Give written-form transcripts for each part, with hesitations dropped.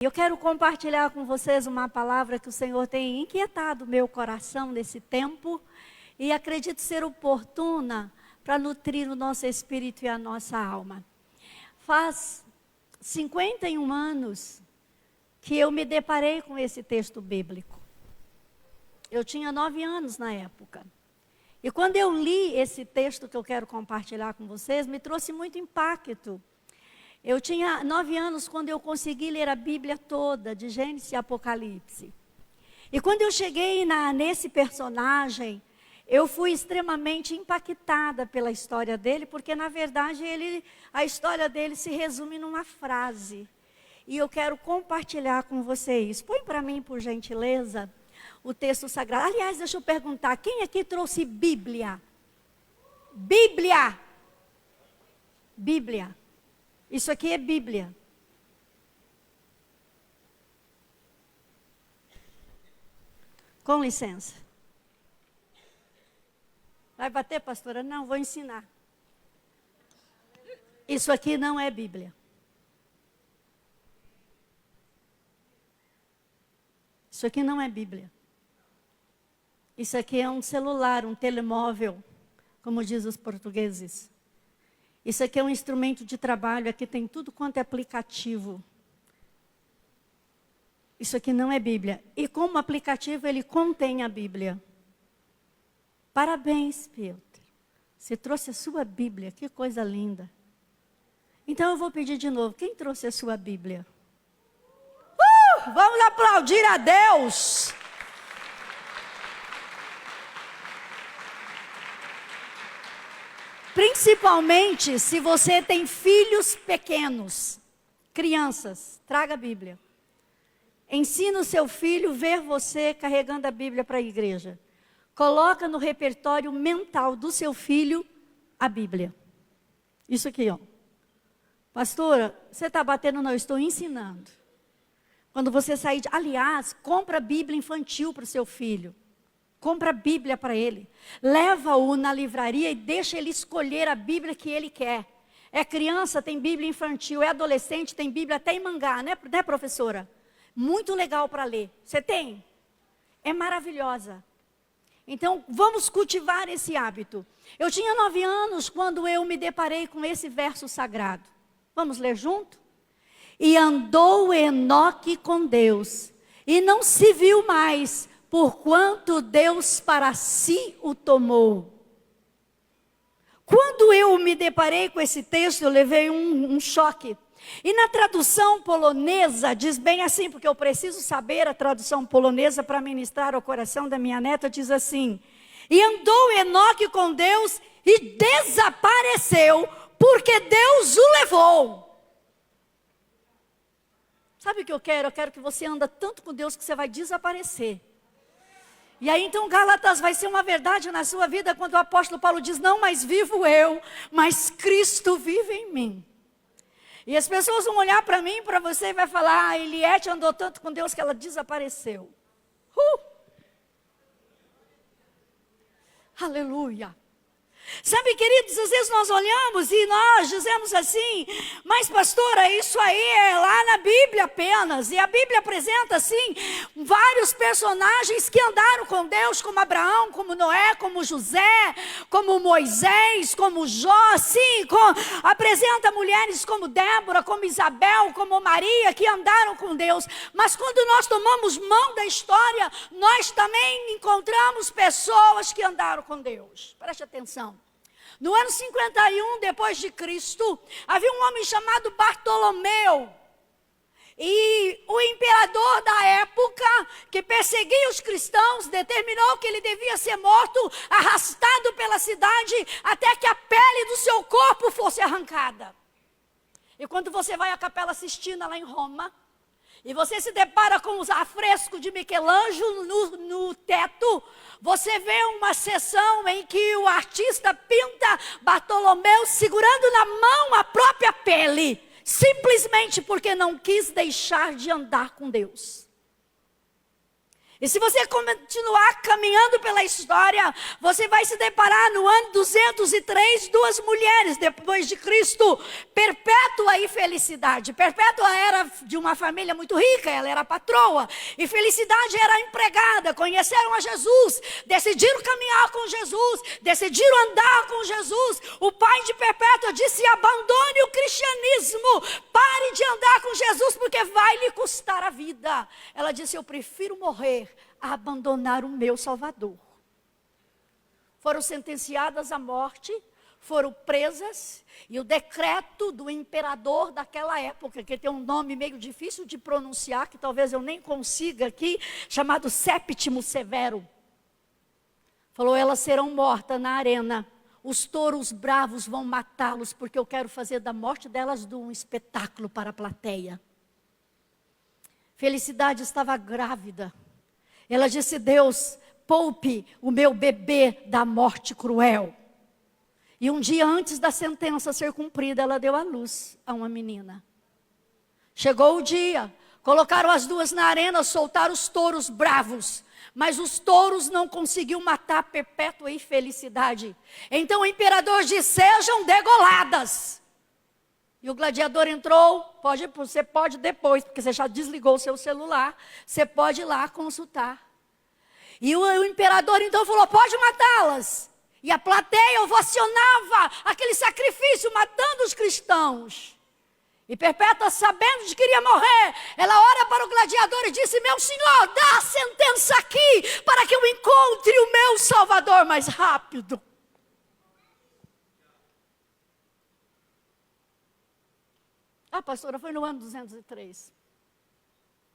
Eu quero compartilhar com vocês uma palavra que o Senhor tem inquietado o meu coração nesse tempo e acredito ser oportuna para nutrir o nosso espírito e a nossa alma. Faz 51 anos que eu me deparei com esse texto bíblico. Eu tinha 9 anos na época. E quando eu li esse texto que eu quero compartilhar com vocês, me trouxe muito impacto. Eu tinha 9 anos quando eu consegui ler a Bíblia toda, de Gênesis e Apocalipse. E quando eu cheguei nesse personagem, eu fui extremamente impactada pela história dele, porque na verdade a história dele se resume numa frase. E eu quero compartilhar com vocês. Põe para mim, por gentileza, o texto sagrado. Aliás, deixa eu perguntar, quem aqui trouxe Bíblia? Bíblia! Bíblia. Isso aqui é Bíblia. Com licença. Vai bater, pastora? Não, vou ensinar. Isso aqui não é Bíblia. Isso aqui não é Bíblia. Isso aqui é um celular, um telemóvel, como diz os portugueses. Isso aqui é um instrumento de trabalho, aqui tem tudo quanto é aplicativo. Isso aqui não é Bíblia. E como aplicativo, ele contém a Bíblia. Parabéns, Pedro. Você trouxe a sua Bíblia, que coisa linda. Então eu vou pedir de novo, quem trouxe a sua Bíblia? Vamos aplaudir a Deus! Principalmente se você tem filhos pequenos, crianças, traga a Bíblia. Ensina o seu filho a ver você carregando a Bíblia para a igreja. Coloca no repertório mental do seu filho a Bíblia. Isso aqui, ó. Pastora, você está batendo? Não, eu estou ensinando. Quando você sair aliás, compra a Bíblia infantil para o seu filho. Compra a Bíblia para ele. Leva-o na livraria e deixa ele escolher a Bíblia que ele quer. É criança, tem Bíblia infantil. É adolescente, tem Bíblia até em mangá, né professora? Muito legal para ler. Você tem? É maravilhosa. Então, vamos cultivar esse hábito. Eu tinha 9 anos quando eu me deparei com esse verso sagrado. Vamos ler junto? E andou Enoque com Deus, e não se viu mais, porquanto Deus para si o tomou. Quando eu me deparei com esse texto, eu levei um choque. E na tradução polonesa, diz bem assim, porque eu preciso saber a tradução polonesa para ministrar ao coração da minha neta, diz assim: e andou Enoque com Deus e desapareceu, porque Deus o levou. Sabe o que eu quero? Eu quero que você anda tanto com Deus que você vai desaparecer. E aí então Gálatas vai ser uma verdade na sua vida quando o apóstolo Paulo diz, não mais vivo eu, mas Cristo vive em mim. E as pessoas vão olhar para mim, para você e vai falar, Eliette andou tanto com Deus que ela desapareceu. Aleluia. Sabe, queridos, às vezes nós olhamos e nós dizemos assim, mas pastora, isso aí é lá na Bíblia apenas. E a Bíblia apresenta, assim, vários personagens que andaram com Deus, como Abraão, como Noé, como José, como Moisés, como Jó, assim, apresenta mulheres como Débora, como Isabel, como Maria, que andaram com Deus. Mas quando nós tomamos mão da história, nós também encontramos pessoas que andaram com Deus. Preste atenção. No ano 51 depois de Cristo, havia um homem chamado Bartolomeu. E o imperador da época, que perseguia os cristãos, determinou que ele devia ser morto, arrastado pela cidade, até que a pele do seu corpo fosse arrancada. E quando você vai à Capela Sistina lá em Roma, e você se depara com os afrescos de Michelangelo no teto, você vê uma sessão em que o artista pinta Bartolomeu segurando na mão a própria pele, simplesmente porque não quis deixar de andar com Deus. E se você continuar caminhando pela história, você vai se deparar no ano 203, duas mulheres depois de Cristo, Perpétua e Felicidade. Perpétua era de uma família muito rica, ela era patroa, e Felicidade era empregada. Conheceram a Jesus, decidiram caminhar com Jesus, decidiram andar com Jesus. O pai de Perpétua disse: abandone o cristianismo, pare de andar com Jesus, porque vai lhe custar a vida. Ela disse: eu prefiro morrer a abandonar o meu Salvador. Foram sentenciadas à morte, foram presas, e o decreto do imperador daquela época, que tem um nome meio difícil de pronunciar, que talvez eu nem consiga aqui, chamado Séptimo Severo, falou: elas serão mortas na arena, os touros bravos vão matá-los, porque eu quero fazer da morte delas um espetáculo para a plateia. Felicidade estava grávida. Ela disse: Deus, poupe o meu bebê da morte cruel. E um dia antes da sentença ser cumprida, ela deu à luz a uma menina. Chegou o dia, colocaram as duas na arena, soltaram os touros bravos. Mas os touros não conseguiu matar Perpétua e Felicidade. Então o imperador disse: sejam degoladas. E o gladiador entrou, você pode depois, porque você já desligou o seu celular, você pode ir lá consultar. E o imperador então falou: pode matá-las. E a plateia ovacionava aquele sacrifício, matando os cristãos. E Perpétua, sabendo de que iria morrer, ela ora para o gladiador e disse: meu senhor, dá a sentença aqui, para que eu encontre o meu Salvador mais rápido. Ah, pastora, foi no ano 203.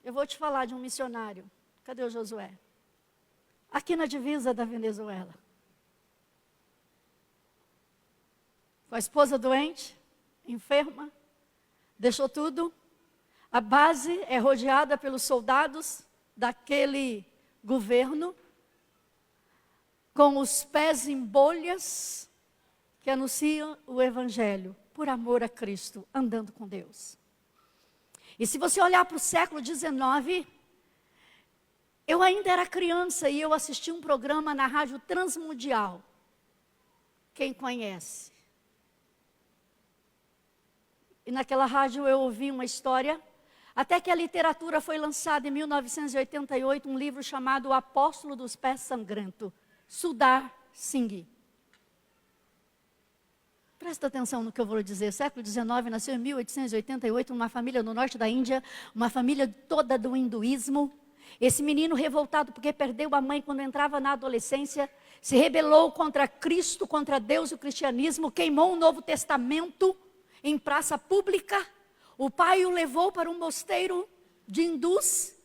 Eu vou te falar de um missionário. Cadê o Josué? Aqui na divisa da Venezuela. Com a esposa doente, enferma, deixou tudo. A base é rodeada pelos soldados daquele governo, com os pés em bolhas, que anunciam o evangelho. Por amor a Cristo, andando com Deus. E se você olhar para o século XIX, eu ainda era criança e eu assisti um programa na Rádio Transmundial. Quem conhece? E naquela rádio eu ouvi uma história, até que a literatura foi lançada em 1988, um livro chamado O Apóstolo dos Pés Sangrentos, Sundar Singh. Presta atenção no que eu vou dizer. Século XIX, nasceu em 1888, uma família no norte da Índia, uma família toda do hinduísmo. Esse menino revoltado porque perdeu a mãe quando entrava na adolescência, se rebelou contra Cristo, contra Deus e o cristianismo, queimou o Novo Testamento em praça pública. O pai o levou para um mosteiro de hindus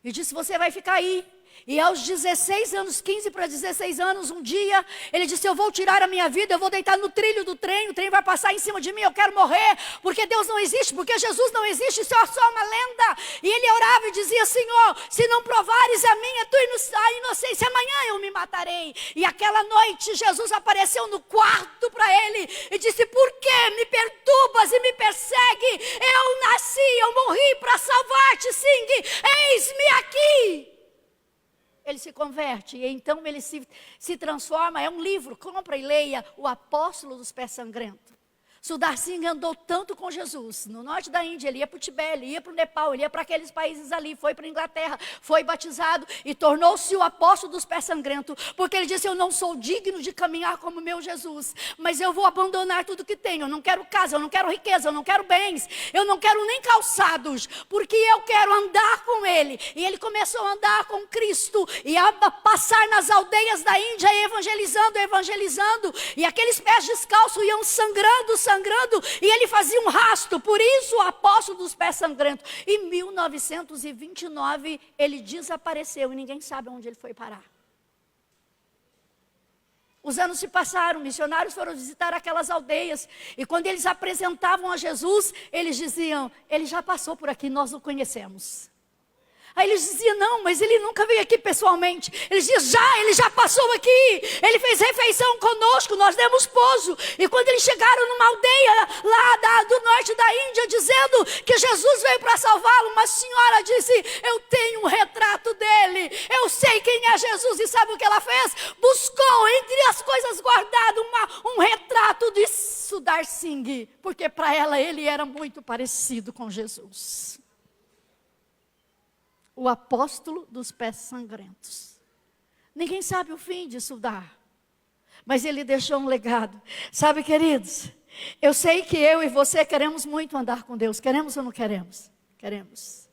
e disse: você vai ficar aí. E aos 16 anos, 15 para 16 anos, um dia, ele disse: eu vou tirar a minha vida, eu vou deitar no trilho do trem, o trem vai passar em cima de mim, eu quero morrer, porque Deus não existe, porque Jesus não existe, isso é só uma lenda. E ele orava e dizia: Senhor, se não provares a minha tua inocência, amanhã eu me matarei. E aquela noite, Jesus apareceu no quarto para ele e disse: por que me perturbas e me persegue? Eu nasci, eu morri para salvar-te, Singh, eis-me aqui. Ele se converte e então ele se transforma, é um livro, compra e leia, O Apóstolo dos Pés Sangrentos. Sundar Singh andou tanto com Jesus, no norte da Índia, ele ia para o Tibete, ele ia para o Nepal, ele ia para aqueles países ali, foi para a Inglaterra, foi batizado e tornou-se o apóstolo dos pés sangrentos, porque ele disse: eu não sou digno de caminhar como meu Jesus, mas eu vou abandonar tudo que tenho, eu não quero casa, eu não quero riqueza, eu não quero bens, eu não quero nem calçados, porque eu quero andar com ele. E ele começou a andar com Cristo, e a passar nas aldeias da Índia, evangelizando, e aqueles pés descalços iam sangrando, e ele fazia um rasto, por isso o apóstolo dos pés sangrentos. Em 1929 ele desapareceu e ninguém sabe onde ele foi parar. Os anos se passaram, missionários foram visitar aquelas aldeias, e quando eles apresentavam a Jesus, eles diziam: ele já passou por aqui, nós o conhecemos. Aí eles diziam, não, mas ele nunca veio aqui pessoalmente. Eles diziam, ele já passou aqui. Ele fez refeição conosco, nós demos pouso. E quando eles chegaram numa aldeia lá do norte da Índia, dizendo que Jesus veio para salvá-lo, uma senhora disse, eu tenho um retrato dele. Eu sei quem é Jesus. E sabe o que ela fez? Buscou entre as coisas guardadas um retrato de Sundar Singh. Porque para ela ele era muito parecido com Jesus. O apóstolo dos pés sangrentos. Ninguém sabe o fim de Sundar, mas ele deixou um legado. Sabe, queridos, eu sei que eu e você queremos muito andar com Deus. Queremos ou não queremos? Queremos.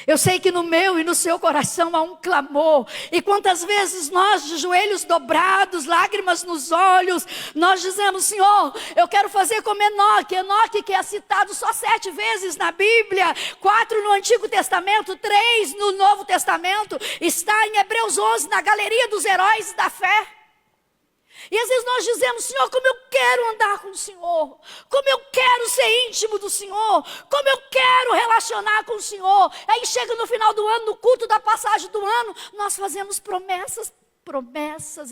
Eu sei que no meu e no seu coração há um clamor. E quantas vezes nós, de joelhos dobrados, lágrimas nos olhos, nós dizemos, Senhor, eu quero fazer como Enoque. Enoque que é citado só 7 vezes na Bíblia, 4 no Antigo Testamento, 3 no Novo Testamento. Está em Hebreus 11, na galeria dos heróis da fé. E às vezes nós dizemos, Senhor, como eu quero andar com o Senhor, como eu quero ser íntimo do Senhor, como eu quero relacionar com o Senhor. Aí chega no final do ano, no culto da passagem do ano, nós fazemos promessas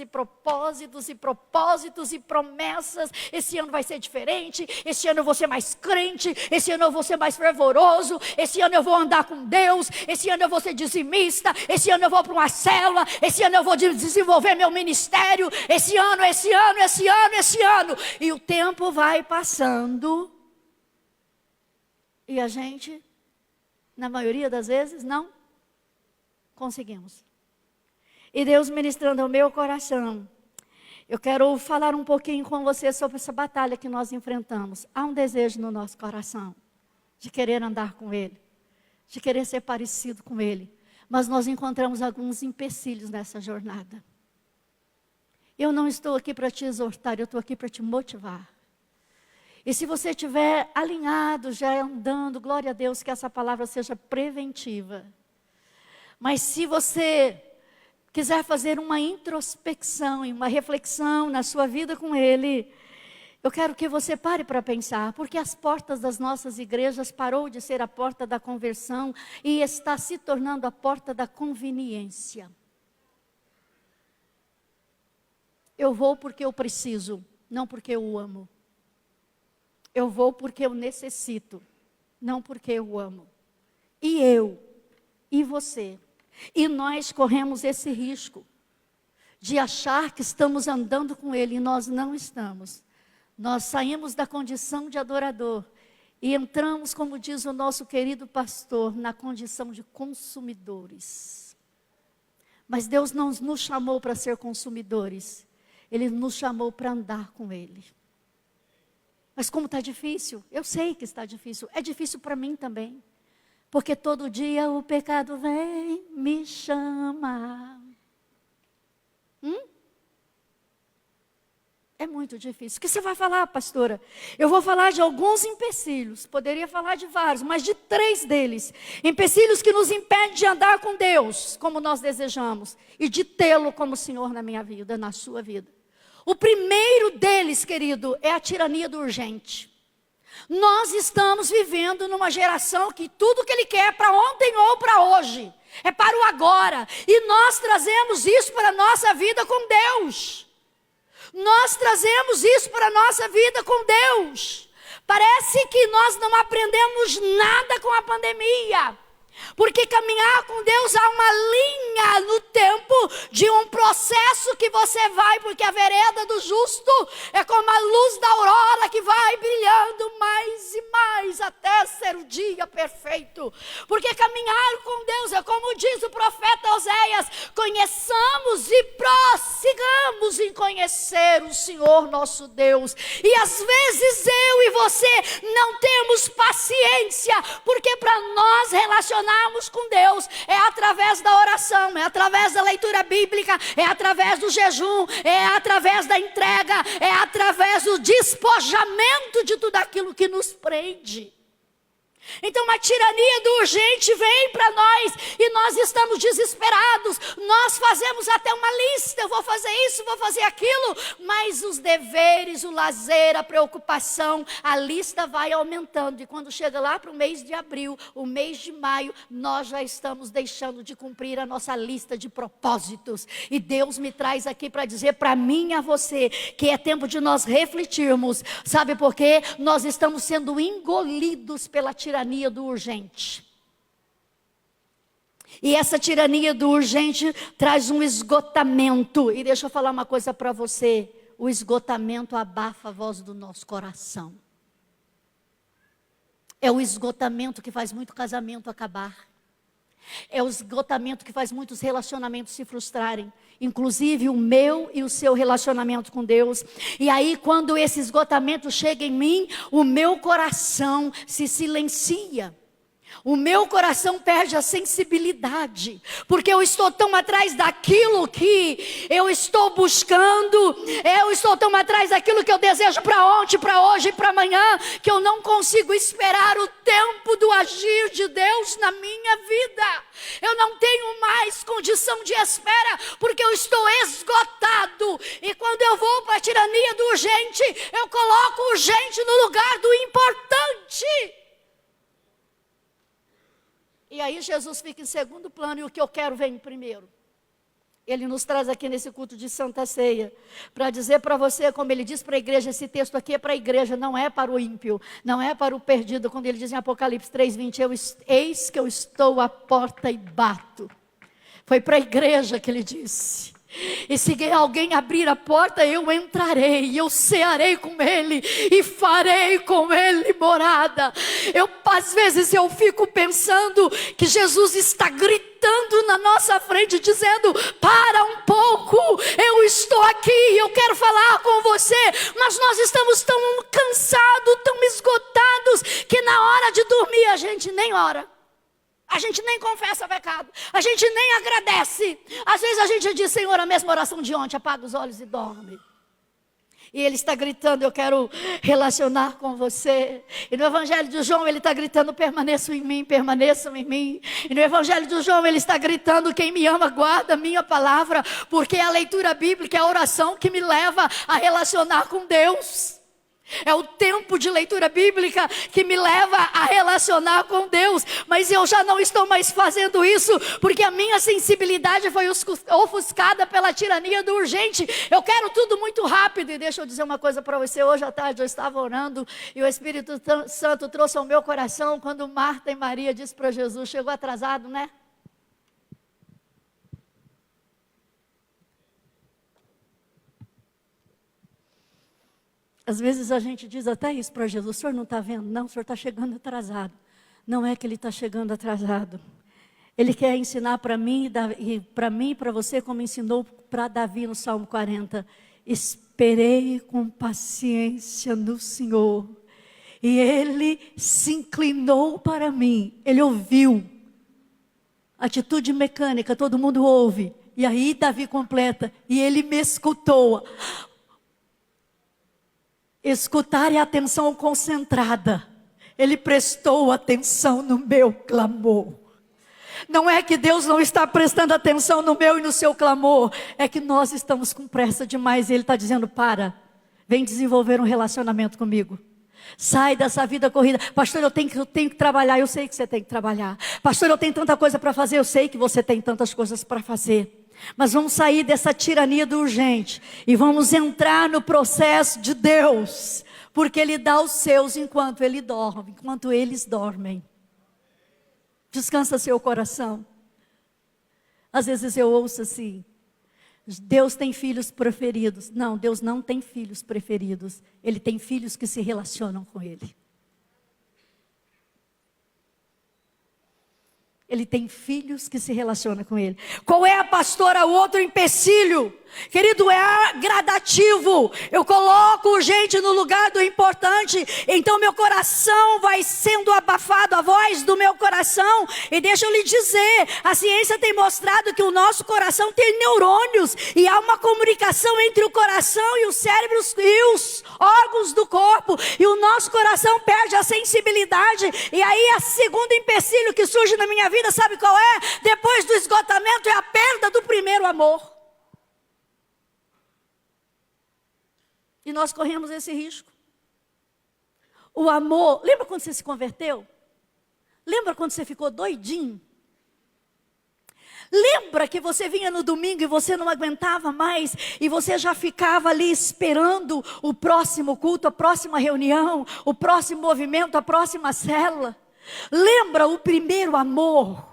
e propósitos e propósitos e promessas. Esse ano vai ser diferente, esse ano eu vou ser mais crente, esse ano eu vou ser mais fervoroso, esse ano eu vou andar com Deus, esse ano eu vou ser dizimista, esse ano eu vou para uma célula, esse ano eu vou desenvolver meu ministério, esse ano. E o tempo vai passando e a gente, na maioria das vezes, não conseguimos. E Deus ministrando ao meu coração, eu quero falar um pouquinho com você sobre essa batalha que nós enfrentamos. Há um desejo no nosso coração de querer andar com Ele, de querer ser parecido com Ele. Mas nós encontramos alguns empecilhos nessa jornada. Eu não estou aqui para te exortar, eu estou aqui para te motivar. E se você estiver alinhado, já andando, glória a Deus, que essa palavra seja preventiva. Mas se você quiser fazer uma introspecção e uma reflexão na sua vida com Ele, eu quero que você pare para pensar, porque as portas das nossas igrejas parou de ser a porta da conversão e está se tornando a porta da conveniência. Eu vou porque eu preciso, não porque eu amo. Eu vou porque eu necessito, não porque eu amo. E eu, e você. E nós corremos esse risco de achar que estamos andando com Ele e nós não estamos. Nós saímos da condição de adorador e entramos, como diz o nosso querido pastor, na condição de consumidores. Mas Deus não nos chamou para ser consumidores, Ele nos chamou para andar com Ele. Mas como está difícil? Eu sei que está difícil, é difícil para mim também. Porque todo dia o pecado vem, me chama. É muito difícil. O que você vai falar, pastora? Eu vou falar de alguns empecilhos. Poderia falar de vários, mas de 3 deles. Empecilhos que nos impedem de andar com Deus, como nós desejamos. E de tê-lo como Senhor na minha vida, na sua vida. O primeiro deles, querido, é a tirania do urgente. Nós estamos vivendo numa geração que tudo que Ele quer é para ontem ou para hoje. É para o agora. E nós trazemos isso para a nossa vida com Deus. Nós trazemos isso para a nossa vida com Deus. Parece que nós não aprendemos nada com a pandemia. Porque caminhar com Deus há uma linha no tempo de um processo que você vai, porque a vereda do justo é como a luz da aurora que vai brilhando mais e mais até ser o dia perfeito. Porque caminhar com Deus é como diz o profeta Oséias: conheçamos e prossigamos em conhecer o Senhor nosso Deus. E às vezes eu e você não temos paciência, porque para nós relacionarmos com Deus é através da oração, é através da leitura bíblica, é através do jejum, é através da entrega, é através do despojamento de tudo aquilo que nos prende. Então uma tirania do urgente vem para nós e nós estamos desesperados. Nós fazemos até uma lista: eu vou fazer isso, vou fazer aquilo. Mas os deveres, o lazer, a preocupação, a lista vai aumentando. E quando chega lá para o mês de abril, o mês de maio, nós já estamos deixando de cumprir a nossa lista de propósitos. E Deus me traz aqui para dizer para mim e a você que é tempo de nós refletirmos. Sabe por quê? Nós estamos sendo engolidos pela tirania do urgente. E essa tirania do urgente traz um esgotamento. E deixa eu falar uma coisa para você. O esgotamento abafa a voz do nosso coração. É o esgotamento que faz muito casamento acabar. É o esgotamento que faz muitos relacionamentos se frustrarem. Inclusive o meu e o seu relacionamento com Deus. E aí quando esse esgotamento chega em mim, o meu coração se silencia. O meu coração perde a sensibilidade, porque eu estou tão atrás daquilo que eu estou buscando, eu estou tão atrás daquilo que eu desejo para ontem, para hoje e para amanhã, que eu não consigo esperar o tempo do agir de Deus na minha vida. Eu não tenho mais condição de espera, porque eu estou esgotado. E quando eu vou para a tirania do urgente, eu coloco o urgente no lugar do importante. E aí Jesus fica em segundo plano e o que eu quero vem em primeiro. Ele nos traz aqui nesse culto de Santa Ceia, para dizer para você, como ele diz para a igreja, esse texto aqui é para a igreja, não é para o ímpio, não é para o perdido, quando ele diz em Apocalipse 3:20, eis que eu estou à porta e bato. Foi para a igreja que ele disse. E se alguém abrir a porta, eu entrarei, eu cearei com ele e farei com ele morada. Às vezes eu fico pensando que Jesus está gritando na nossa frente, dizendo, para um pouco, eu estou aqui, eu quero falar com você. Mas nós estamos tão cansados, tão esgotados, que na hora de dormir a gente nem ora. A gente nem confessa pecado, a gente nem agradece. Às vezes a gente diz, Senhor, a mesma oração de ontem, apaga os olhos e dorme. E ele está gritando, eu quero relacionar com você. E no Evangelho de João ele está gritando, permaneçam em mim, permaneçam em mim. E no Evangelho de João ele está gritando, quem me ama guarda a minha palavra. Porque é a leitura bíblica, é a oração que me leva a relacionar com Deus. É o tempo de leitura bíblica que me leva a relacionar com Deus. Mas eu já não estou mais fazendo isso, porque a minha sensibilidade foi ofuscada pela tirania do urgente. Eu quero tudo muito rápido. E deixa eu dizer uma coisa para você. Hoje à tarde eu estava orando e o Espírito Santo trouxe ao meu coração quando Marta e Maria disse para Jesus, chegou atrasado, né? Às vezes a gente diz até isso para Jesus, o senhor não está vendo? Não, o senhor está chegando atrasado. Não é que ele está chegando atrasado. Ele quer ensinar para mim e para você, como ensinou para Davi no Salmo 40. Esperei com paciência no Senhor. E ele se inclinou para mim. Ele ouviu. Atitude mecânica, todo mundo ouve. E aí Davi completa. E ele me escutou. Escutar é atenção concentrada. Ele prestou atenção no meu clamor. Não é que Deus não está prestando atenção no meu e no seu clamor. É que nós estamos com pressa demais. E Ele está dizendo, para. Vem desenvolver um relacionamento comigo. Sai dessa vida corrida. Pastor, eu tenho que trabalhar. Eu sei que você tem que trabalhar. Pastor, eu tenho tanta coisa para fazer. Eu sei que você tem tantas coisas para fazer. Mas vamos sair dessa tirania do urgente e vamos entrar no processo de Deus, porque Ele dá os seus enquanto Ele dorme, enquanto eles dormem. Descansa seu coração. Às vezes eu ouço assim, Deus tem filhos preferidos. Não, Deus não tem filhos preferidos. Ele tem filhos que se relacionam com Ele. Ele tem filhos que se relacionam com Ele. Qual é, pastora, o outro empecilho? Querido, é gradativo. Eu coloco urgente no lugar do importante. Então meu coração vai sendo abafado, a voz do meu coração. E deixa eu lhe dizer, a ciência tem mostrado que o nosso coração tem neurônios. E há uma comunicação entre o coração e os cérebros e os órgãos do corpo. E o nosso coração perde a sensibilidade. E aí a segunda empecilho que surge na minha vida, sabe qual é? Depois do esgotamento é a perda do primeiro amor. E nós corremos esse risco. O amor, lembra quando você se converteu? Lembra quando você ficou doidinho? Lembra que você vinha no domingo e você não aguentava mais, e você já ficava ali esperando o próximo culto, a próxima reunião, o próximo movimento, a próxima célula? Lembra o primeiro amor?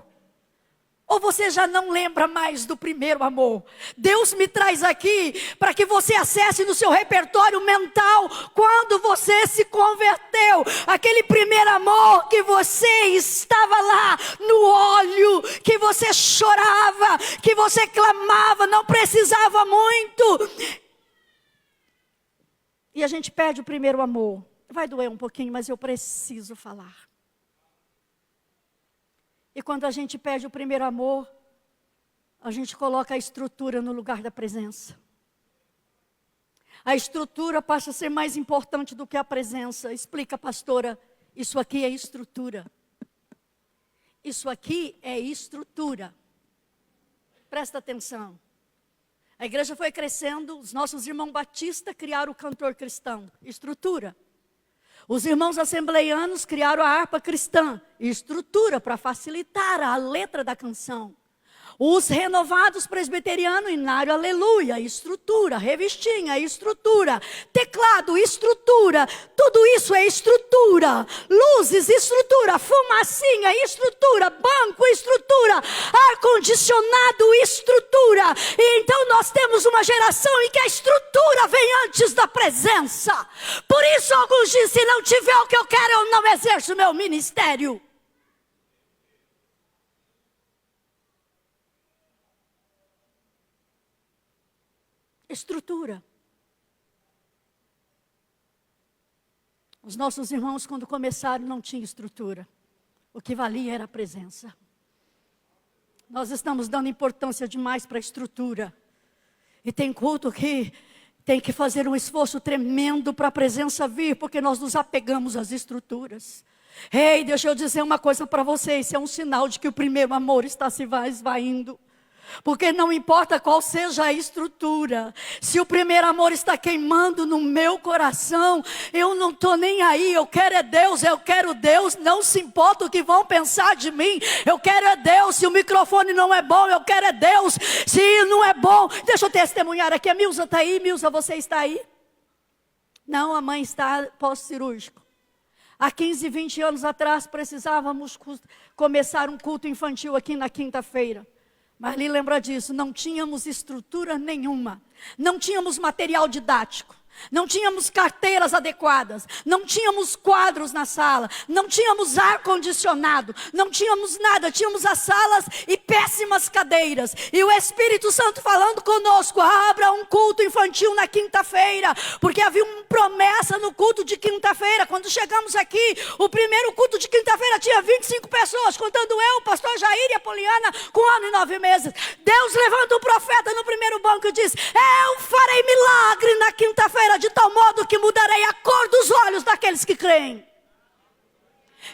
Ou você já não lembra mais do primeiro amor? Deus me traz aqui para que você acesse no seu repertório mental quando você se converteu. Aquele primeiro amor que você estava lá no óleo, que você chorava, que você clamava, não precisava muito. E a gente perde o primeiro amor. Vai doer um pouquinho, mas eu preciso falar. E quando a gente perde o primeiro amor, a gente coloca a estrutura no lugar da presença. A estrutura passa a ser mais importante do que a presença. Explica, pastora, isso aqui é estrutura. Isso aqui é estrutura. Presta atenção. A igreja foi crescendo, os nossos irmãos batistas criaram o cantor cristão. Estrutura. Os irmãos assembleianos criaram a harpa cristã, estrutura para facilitar a letra da canção. Os renovados presbiterianos, inário, aleluia, estrutura, revistinha, estrutura, teclado, estrutura, tudo isso é estrutura. Luzes, estrutura, fumacinha, estrutura, banco, estrutura, ar-condicionado, estrutura. E então nós temos uma geração em que a estrutura vem antes da presença. Por isso alguns dizem, se não tiver o que eu quero, eu não exerço o meu ministério. Estrutura. Os nossos irmãos, quando começaram, não tinham estrutura. O que valia era a presença. Nós estamos dando importância demais para a estrutura. E tem culto que tem que fazer um esforço tremendo para a presença vir, porque nós nos apegamos às estruturas. Ei, deixa eu dizer uma coisa para vocês, isso é um sinal de que o primeiro amor está se esvaindo. Porque não importa qual seja a estrutura, se o primeiro amor está queimando no meu coração, eu não estou nem aí, eu quero é Deus, eu quero Deus, não se importa o que vão pensar de mim, eu quero é Deus. Se o microfone não é bom, eu quero é Deus, se não é bom, deixa eu testemunhar aqui, a Milza está aí. Milza, você está aí? Não, a mãe está pós-cirúrgico. Há 15, 20 anos atrás precisávamos começar um culto infantil aqui na quinta-feira. Marli lembra disso, não tínhamos estrutura nenhuma, não tínhamos material didático, não tínhamos carteiras adequadas, não tínhamos quadros na sala, não tínhamos ar-condicionado, não tínhamos nada, tínhamos as salas e péssimas cadeiras. E o Espírito Santo falando conosco, abra um culto infantil na quinta-feira, porque havia uma promessa no culto de quinta-feira. Quando chegamos aqui, o primeiro culto de quinta-feira tinha 25 pessoas, contando eu, o pastor Jair e a Poliana, com 1 ano e 9 meses. Deus levanta um profeta no primeiro banco e diz, eu farei milagre na quinta-feira, de tal modo que mudarei a cor dos olhos daqueles que creem.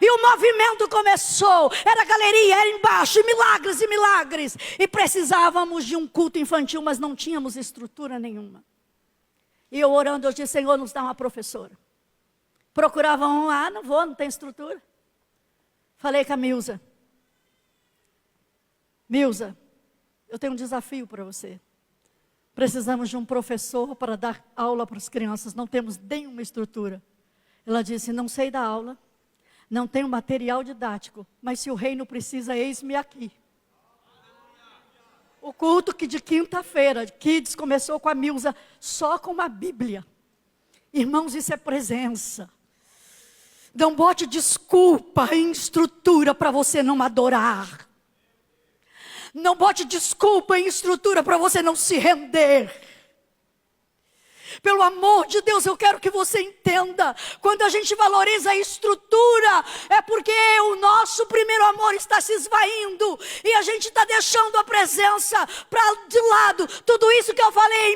E o movimento começou, era galeria, era embaixo, e milagres. E precisávamos de um culto infantil, mas não tínhamos estrutura nenhuma. E eu orando, eu disse, Senhor, nos dá uma professora. Procuravam, não vou, não tem estrutura. Falei com a Milza, eu tenho um desafio para você. Precisamos de um professor para dar aula para as crianças, não temos nenhuma estrutura. Ela disse, não sei dar aula, não tenho material didático, mas se o reino precisa, eis-me aqui. O culto que de quinta-feira, Kids começou com a Milza, só com uma Bíblia. Irmãos, isso é presença. Não bote desculpa em estrutura para você não adorar. Não bote desculpa em estrutura para você não se render. Pelo amor de Deus, eu quero que você entenda. Quando a gente valoriza a estrutura, é porque o nosso primeiro amor está se esvaindo. E a gente está deixando a presença de lado. Tudo isso que eu falei é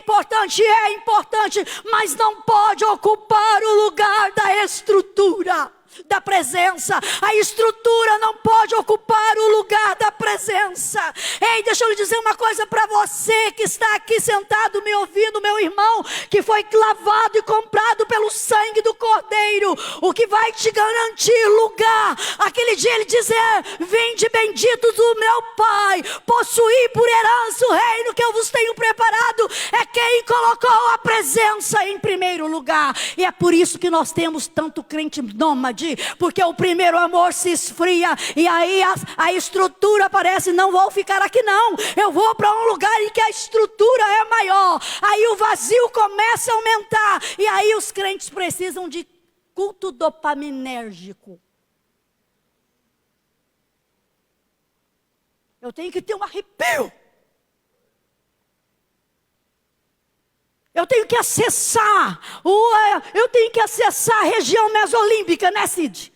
importante, mas não pode ocupar o lugar da estrutura, da presença. A estrutura não pode ocupar o lugar da presença. presença. Ei, deixa eu lhe dizer uma coisa para você que está aqui sentado me ouvindo, meu irmão, que foi clavado e comprado pelo sangue do Cordeiro. O que vai te garantir lugar, aquele dia ele dizer: vinde benditos do meu Pai, possuir por herança o reino que eu vos tenho preparado, é quem colocou a presença em primeiro lugar. E é por isso que nós temos tanto crente nômade, porque o primeiro amor se esfria, e aí a estrutura parece: não vou ficar aqui não, eu vou para um lugar em que a estrutura é maior. Aí o vazio começa a aumentar, e aí os crentes precisam de culto dopaminérgico. Eu tenho que ter um arrepio. Eu tenho que acessar a região mesolímbica, né, Cid?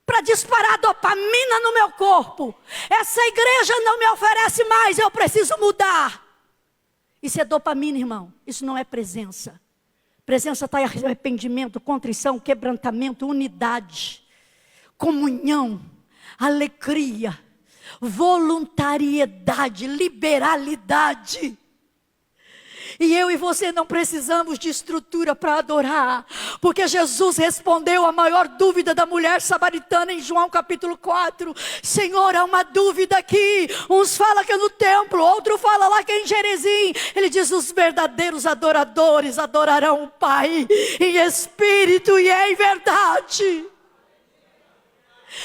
Para disparar dopamina no meu corpo. Essa igreja não me oferece mais, eu preciso mudar. Isso é dopamina, irmão. Isso não é presença. Presença está em arrependimento, contrição, quebrantamento, unidade, comunhão, alegria, voluntariedade, liberalidade. E eu e você não precisamos de estrutura para adorar, porque Jesus respondeu a maior dúvida da mulher samaritana em João capítulo 4. Senhor, há uma dúvida aqui. Uns falam que é no templo, outro fala lá que é em Gerezim. Ele diz: os verdadeiros adoradores adorarão o Pai em espírito e em verdade.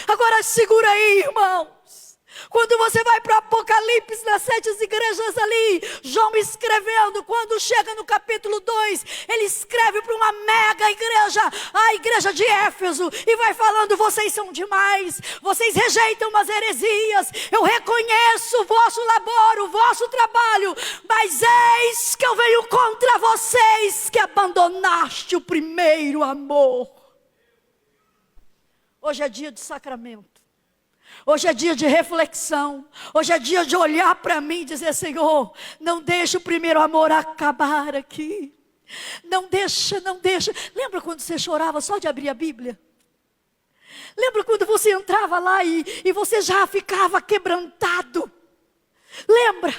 Agora segura aí, irmão. Quando você vai para o Apocalipse, nas 7 igrejas ali, João escrevendo, quando chega no capítulo 2, ele escreve para uma mega igreja, a igreja de Éfeso, e vai falando: vocês são demais, vocês rejeitam as heresias, eu reconheço o vosso labor, o vosso trabalho, mas eis que eu venho contra vocês, que abandonaste o primeiro amor. Hoje é dia de sacramento. Hoje é dia de reflexão. Hoje é dia de olhar para mim e dizer: Senhor, não deixa o primeiro amor acabar aqui. Não deixa. Lembra quando você chorava só de abrir a Bíblia? Lembra quando você entrava lá e você já ficava quebrantado? Lembra?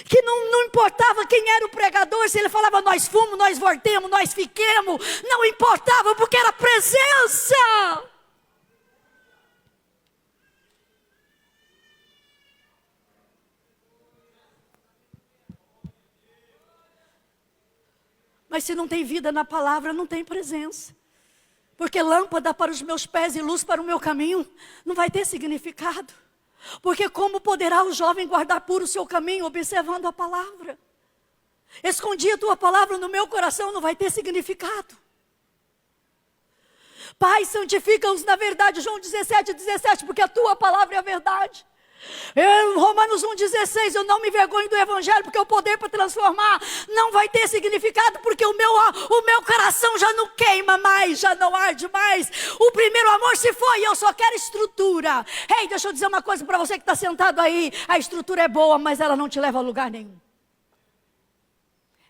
Que não importava quem era o pregador, se ele falava: nós fomos, nós voltemos, nós fiquemos. Não importava, porque era presença. Mas se não tem vida na palavra, não tem presença. Porque lâmpada para os meus pés e luz para o meu caminho não vai ter significado. Porque como poderá o jovem guardar puro o seu caminho observando a palavra? Escondi a tua palavra no meu coração, não vai ter significado. Pai, santifica-os na verdade, João 17, porque a tua palavra é a verdade. Romanos 1,16, eu não me envergonho do evangelho, porque o poder para transformar não vai ter significado, porque o meu coração já não queima mais, já não arde mais. O primeiro amor se foi, eu só quero estrutura. Ei, deixa eu dizer uma coisa para você que está sentado aí: a estrutura é boa, mas ela não te leva a lugar nenhum.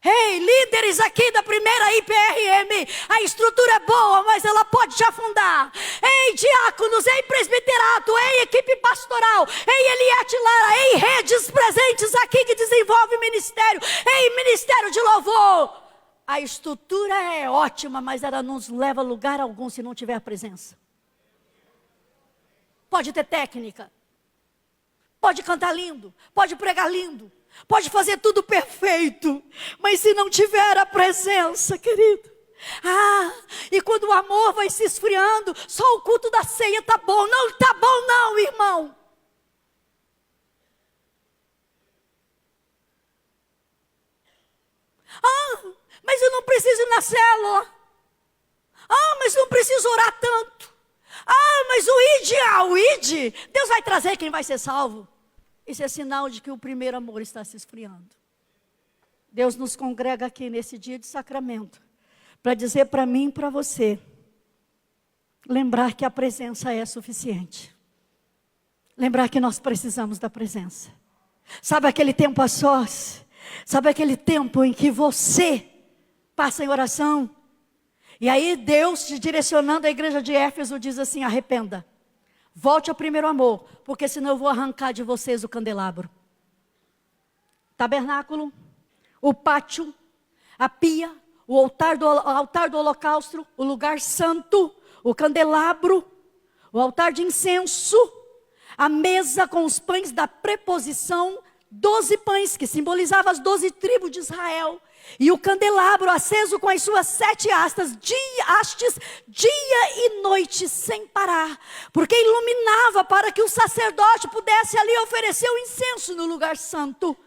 Ei, líderes aqui da primeira IPRM, a estrutura é boa, mas ela pode te afundar. Ei, diáconos, ei, presbiterato, ei, equipe pastoral, ei, Eliette Lara, ei, redes presentes aqui que desenvolve ministério, ei, ministério de louvor. A estrutura é ótima, mas ela não nos leva a lugar algum se não tiver a presença. Pode ter técnica, pode cantar lindo, pode pregar lindo, pode fazer tudo perfeito, mas se não tiver a presença, querido. E quando o amor vai se esfriando, só o culto da ceia tá bom. Não tá bom não, irmão. Mas eu não preciso ir na célula. Mas não preciso orar tanto. Mas o id, Deus vai trazer quem vai ser salvo. Isso é sinal de que o primeiro amor está se esfriando. Deus nos congrega aqui nesse dia de sacramento para dizer para mim e para você, lembrar que a presença é suficiente. Lembrar que nós precisamos da presença. Sabe aquele tempo a sós? Sabe aquele tempo em que você passa em oração? E aí Deus, te direcionando à igreja de Éfeso, diz assim: arrependa. Volte ao primeiro amor, porque senão eu vou arrancar de vocês o candelabro. Tabernáculo, o pátio, a pia, o altar do holocausto, o lugar santo, o candelabro, o altar de incenso, a mesa com os pães da preposição, 12 pães que simbolizavam as 12 tribos de Israel. E o candelabro aceso com as suas 7 hastes, dia e noite sem parar. Porque iluminava para que o sacerdote pudesse ali oferecer o incenso no lugar santo.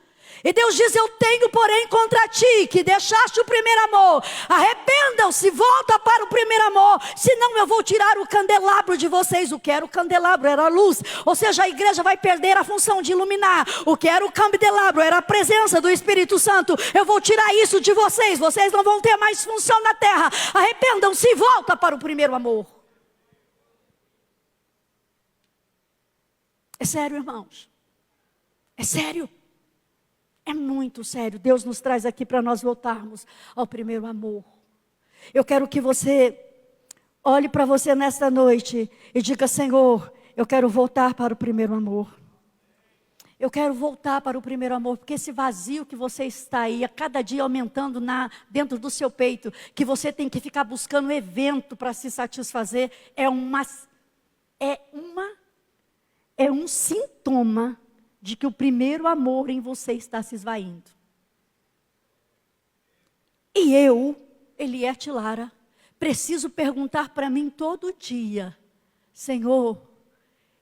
E Deus diz, eu tenho porém contra ti, que deixaste o primeiro amor. Arrependam-se, volta para o primeiro amor, senão eu vou tirar o candelabro de vocês. O que era o candelabro? Era a luz. Ou seja, a igreja vai perder a função de iluminar. O que era o candelabro? Era a presença do Espírito Santo. Eu vou tirar isso de vocês, vocês não vão ter mais função na terra. Arrependam-se e volta para o primeiro amor. É sério, irmãos. É sério. É muito sério. Deus nos traz aqui para nós voltarmos ao primeiro amor. Eu quero que você olhe para você nesta noite e diga, Senhor, eu quero voltar para o primeiro amor. Eu quero voltar para o primeiro amor, porque esse vazio que você está aí, a cada dia aumentando dentro do seu peito, que você tem que ficar buscando um evento para se satisfazer, é um sintoma de que o primeiro amor em você está se esvaindo. E eu, Eliette Lara, preciso perguntar para mim todo dia, Senhor,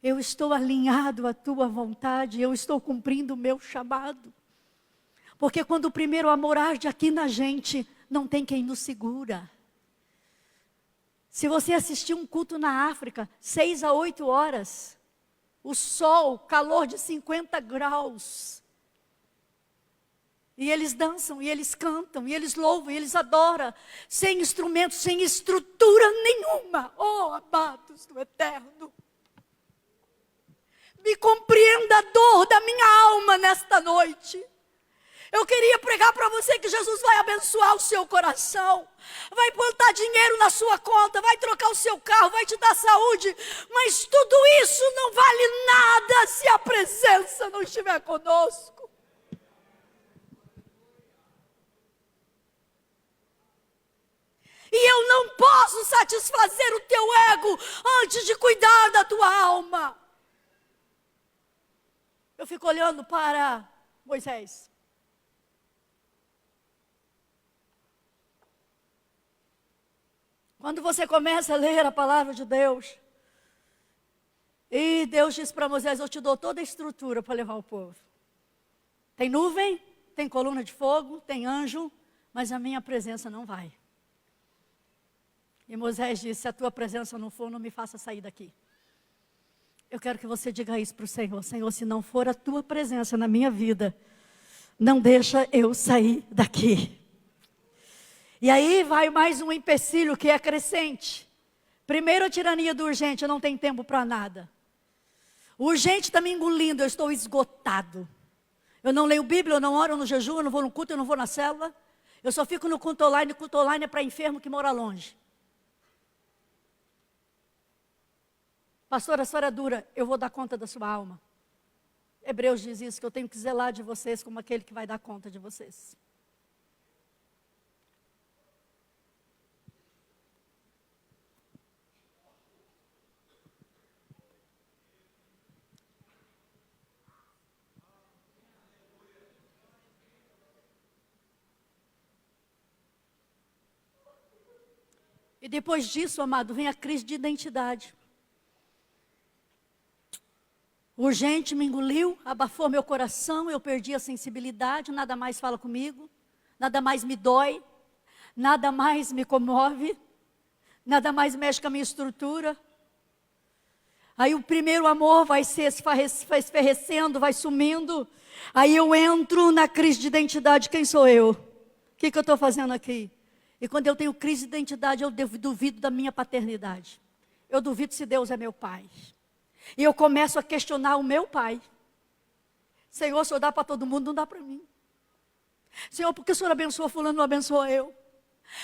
eu estou alinhado à tua vontade, eu estou cumprindo o meu chamado. Porque quando o primeiro amor arde aqui na gente, não tem quem nos segura. Se você assistir um culto na África, 6 a 8 horas, o sol, calor de 50 graus. E eles dançam, e eles cantam, e eles louvam, e eles adoram. Sem instrumentos, sem estrutura nenhuma. Oh, amados do Eterno. Me compreenda a dor da minha alma nesta noite. Eu queria pregar para você que Jesus vai abençoar o seu coração, vai botar dinheiro na sua conta, vai trocar o seu carro, vai te dar saúde, mas tudo isso não vale nada se a presença não estiver conosco. E eu não posso satisfazer o teu ego antes de cuidar da tua alma. Eu fico olhando para Moisés. Quando você começa a ler a palavra de Deus, e Deus diz para Moisés, eu te dou toda a estrutura para levar o povo. Tem nuvem, tem coluna de fogo, tem anjo, mas a minha presença não vai. E Moisés disse, se a tua presença não for, não me faça sair daqui. Eu quero que você diga isso para o Senhor. Senhor, se não for a tua presença na minha vida, não deixa eu sair daqui. E aí vai mais um empecilho que é crescente. Primeiro a tirania do urgente, eu não tenho tempo para nada. O urgente está me engolindo, eu estou esgotado. Eu não leio Bíblia, eu não oro, eu não jejuo, eu não vou no culto, eu não vou na célula. Eu só fico no culto online é para enfermo que mora longe. Pastora, a senhora é dura, eu vou dar conta da sua alma. Hebreus diz isso, que eu tenho que zelar de vocês como aquele que vai dar conta de vocês. E depois disso, amado, vem a crise de identidade. O urgente me engoliu, abafou meu coração, eu perdi a sensibilidade, nada mais fala comigo, nada mais me dói, nada mais me comove, nada mais mexe com a minha estrutura. Aí o primeiro amor vai se esferrecendo, vai sumindo. Aí eu entro na crise de identidade, quem sou eu? O que eu estou fazendo aqui? E quando eu tenho crise de identidade, eu duvido da minha paternidade. Eu duvido se Deus é meu pai. E eu começo a questionar o meu pai. Senhor, o Senhor dá para todo mundo, não dá para mim. Senhor, por que o Senhor abençoa fulano, não abençoa eu?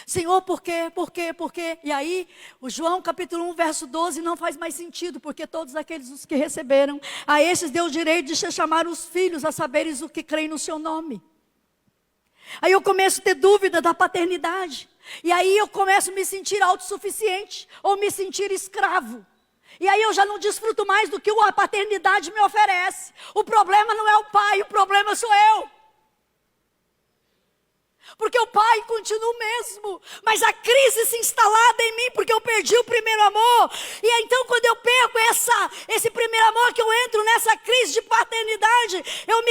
Senhor, por quê? Por quê? Por quê? E aí, o João capítulo 1, verso 12, não faz mais sentido, porque todos aqueles os que receberam, a esses deu o direito de se chamar os filhos, a saberes o que creem no seu nome. Aí eu começo a ter dúvida da paternidade. E aí eu começo a me sentir autossuficiente, ou me sentir escravo. E aí eu já não desfruto mais do que a paternidade me oferece. O problema não é o pai, o problema sou eu. Porque o pai continua o mesmo, mas a crise se instalada em mim, porque eu perdi o primeiro amor. E aí, então quando eu perco esse primeiro amor, que eu entro nessa crise de paternidade, ou eu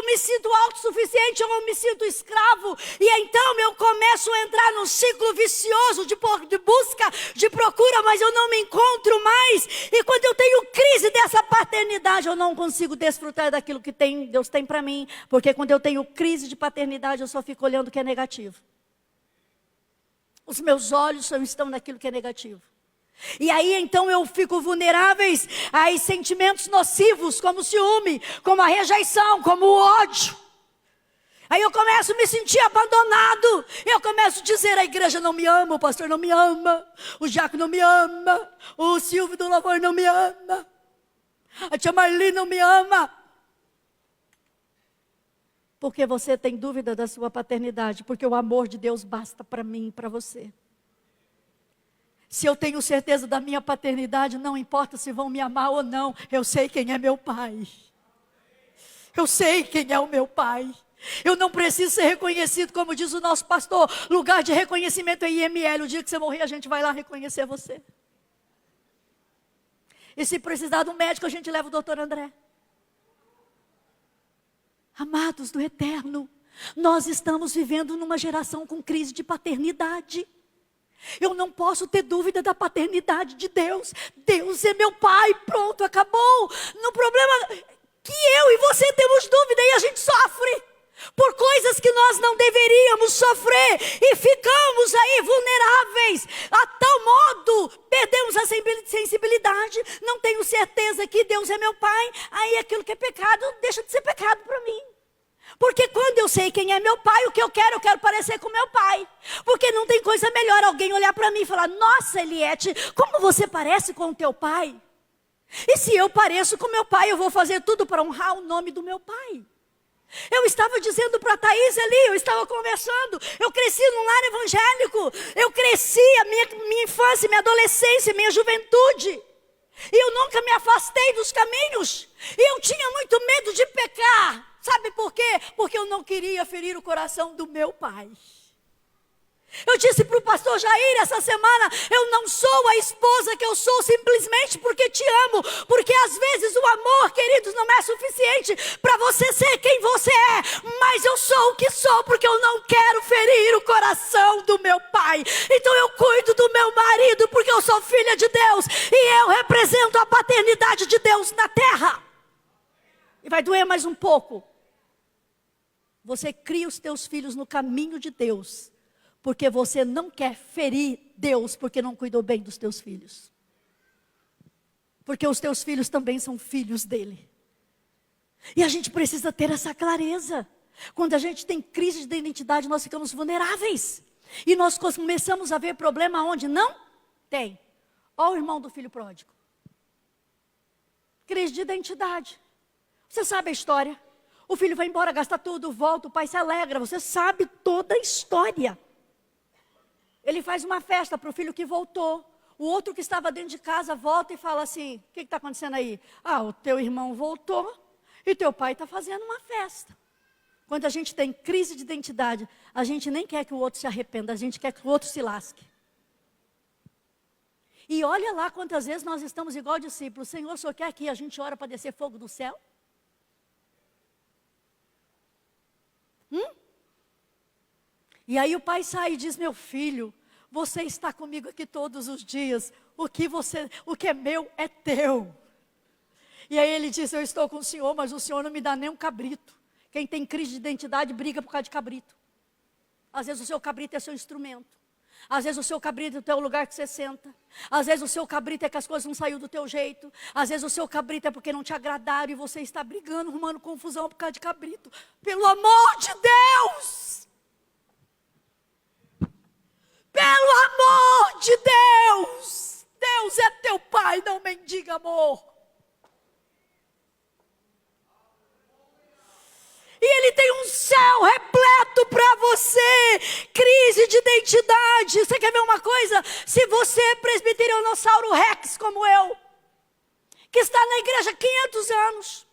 me sinto autossuficiente, ou eu me sinto escravo. E aí, então eu começo a entrar num ciclo vicioso de busca, de procura, mas eu não me encontro mais. E quando eu tenho crise dessa paternidade, eu não consigo desfrutar daquilo que Deus tem para mim. Porque quando eu tenho crise de paternidade, eu só fico olhando o que é negativo. Os meus olhos só estão naquilo que é negativo. E aí então eu fico vulneráveis a sentimentos nocivos, como o ciúme, como a rejeição, como o ódio. Aí eu começo a me sentir abandonado. Eu começo a dizer, a igreja não me ama, o pastor não me ama, o diácono não me ama, o Silvio do louvor não me ama, a tia Marli não me ama. Porque você tem dúvida da sua paternidade, porque o amor de Deus basta para mim e para você. Se eu tenho certeza da minha paternidade, não importa se vão me amar ou não, eu sei quem é meu pai. Eu sei quem é o meu pai. Eu não preciso ser reconhecido, como diz o nosso pastor, lugar de reconhecimento é IML. O dia que você morrer, a gente vai lá reconhecer você. E se precisar de um médico, a gente leva o doutor André. Amados do eterno, nós estamos vivendo numa geração com crise de paternidade. Eu não posso ter dúvida da paternidade de Deus. Deus é meu pai, pronto, acabou. No problema que eu e você temos dúvida e a gente sofre por coisas que nós não deveríamos sofrer e ficamos aí vulneráveis, a tal modo perdemos a sensibilidade. Não tenho certeza que Deus é meu pai, aí aquilo que é pecado deixa de ser pecado para mim. Porque quando eu sei quem é meu pai, o que eu quero parecer com meu pai. Porque não tem coisa melhor alguém olhar para mim e falar, nossa, Eliette, como você parece com o teu pai? E se eu pareço com meu pai, eu vou fazer tudo para honrar o nome do meu pai. Eu estava dizendo para a Thaís ali, eu estava conversando, eu cresci num lar evangélico, eu cresci a minha infância, minha adolescência, minha juventude. E eu nunca me afastei dos caminhos. E eu tinha muito medo de pecar. Sabe por quê? Porque eu não queria ferir o coração do meu pai. Eu disse para o pastor Jair essa semana, eu não sou a esposa que eu sou simplesmente porque te amo. Porque às vezes o amor, queridos, não é suficiente para você ser quem você é. Mas eu sou o que sou porque eu não quero ferir o coração do meu pai. Então eu cuido do meu marido porque eu sou filha de Deus. E eu represento a paternidade de Deus na terra. E vai doer mais um pouco. Você cria os teus filhos no caminho de Deus. Porque você não quer ferir Deus, porque não cuidou bem dos teus filhos. Porque os teus filhos também são filhos dele. E a gente precisa ter essa clareza. Quando a gente tem crise de identidade, nós ficamos vulneráveis. E nós começamos a ver problema onde não tem. Olha o irmão do filho pródigo. Crise de identidade. Você sabe a história. O filho vai embora, gasta tudo, volta, o pai se alegra. Você sabe toda a história. Ele faz uma festa para o filho que voltou. O outro que estava dentro de casa volta e fala assim, o que está acontecendo aí? Ah, o teu irmão voltou e teu pai está fazendo uma festa. Quando a gente tem crise de identidade, a gente nem quer que o outro se arrependa, a gente quer que o outro se lasque. E olha lá quantas vezes nós estamos igual discípulos. Senhor, o Senhor quer que a gente ora para descer fogo do céu? E aí o pai sai e diz, meu filho, você está comigo aqui todos os dias, o que é meu é teu. E aí ele diz, eu estou com o senhor, mas o senhor não me dá nem um cabrito. Quem tem crise de identidade briga por causa de cabrito. Às vezes o seu cabrito é seu instrumento. Às vezes o seu cabrito é o teu lugar que você senta. Às vezes o seu cabrito é que as coisas não saíram do teu jeito. Às vezes o seu cabrito é porque não te agradaram e você está brigando, arrumando confusão por causa de cabrito. Pelo amor de Deus! Pelo amor de Deus. Deus é teu pai, não mendiga amor. E Ele tem um céu repleto para você. Crise de identidade. Você quer ver uma coisa? Se você é presbiterianossauro rex como eu, que está na igreja há 500 anos,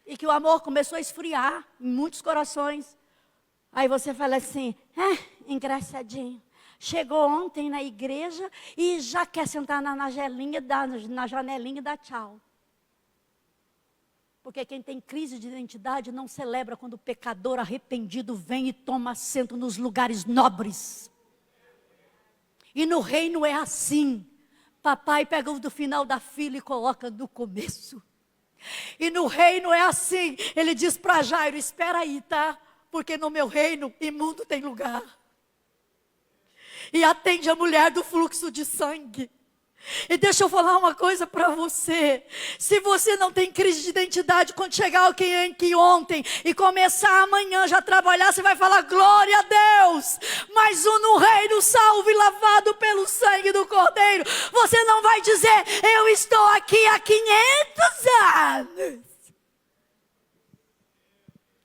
e que o amor começou a esfriar em muitos corações, aí você fala assim, engraçadinho, chegou ontem na igreja e já quer sentar na janelinha e dar tchau. Porque quem tem crise de identidade não celebra quando o pecador arrependido vem e toma assento nos lugares nobres. E no reino é assim. Papai pega o do final da fila e coloca no começo. E no reino é assim. Ele diz para Jairo, espera aí, tá? Porque no meu reino, imundo tem lugar. E atende a mulher do fluxo de sangue. E deixa eu falar uma coisa para você. Se você não tem crise de identidade, quando chegar alguém aqui ontem e começar amanhã já a trabalhar, você vai falar, glória a Deus. Mas no reino salvo e lavado pelo sangue do Cordeiro, você não vai dizer, eu estou aqui há 500 anos.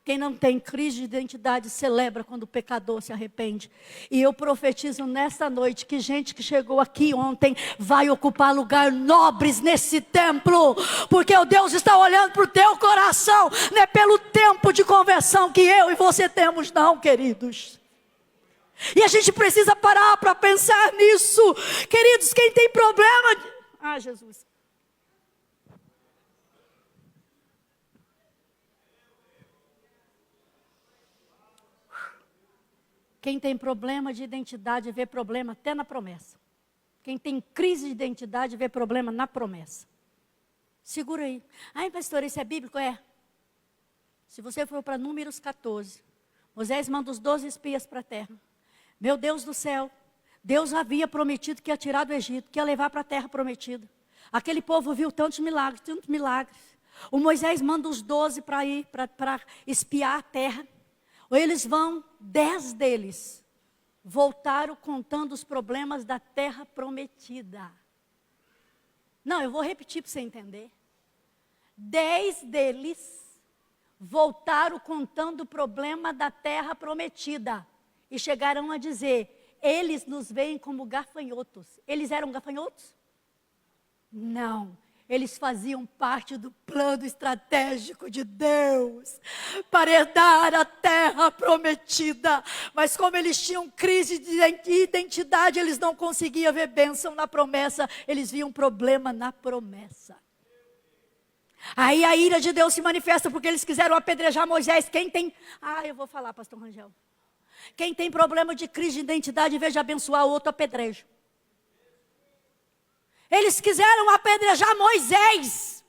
Quem não tem crise de identidade celebra quando o pecador se arrepende. E eu profetizo nessa noite que gente que chegou aqui ontem vai ocupar lugares nobres nesse templo. Porque o Deus está olhando para o teu coração. Não é pelo tempo de conversão que eu e você temos não, queridos. E a gente precisa parar para pensar nisso. Queridos, quem tem problema... Jesus... Quem tem problema de identidade vê problema até na promessa. Quem tem crise de identidade vê problema na promessa. Segura aí. Ai, pastor, isso é bíblico? É. Se você for para Números 14, Moisés manda os 12 espias para a terra. Meu Deus do céu, Deus havia prometido que ia tirar do Egito, que ia levar para a terra prometida. Aquele povo viu tantos milagres, tantos milagres. O Moisés manda os 12 para ir, para espiar a terra. Ou eles vão, 10 deles voltaram contando os problemas da terra prometida. Não, eu vou repetir para você entender. 10 deles voltaram contando o problema da terra prometida. E chegaram a dizer, eles nos veem como gafanhotos. Eles eram gafanhotos? Não. Eles faziam parte do plano estratégico de Deus para herdar a terra prometida. Mas como eles tinham crise de identidade, eles não conseguiam ver bênção na promessa, eles viam problema na promessa. Aí a ira de Deus se manifesta porque eles quiseram apedrejar Moisés. Quem tem... eu vou falar, pastor Rangel. Quem tem problema de crise de identidade, em vez de abençoar o outro, apedreja. Eles quiseram apedrejar Moisés.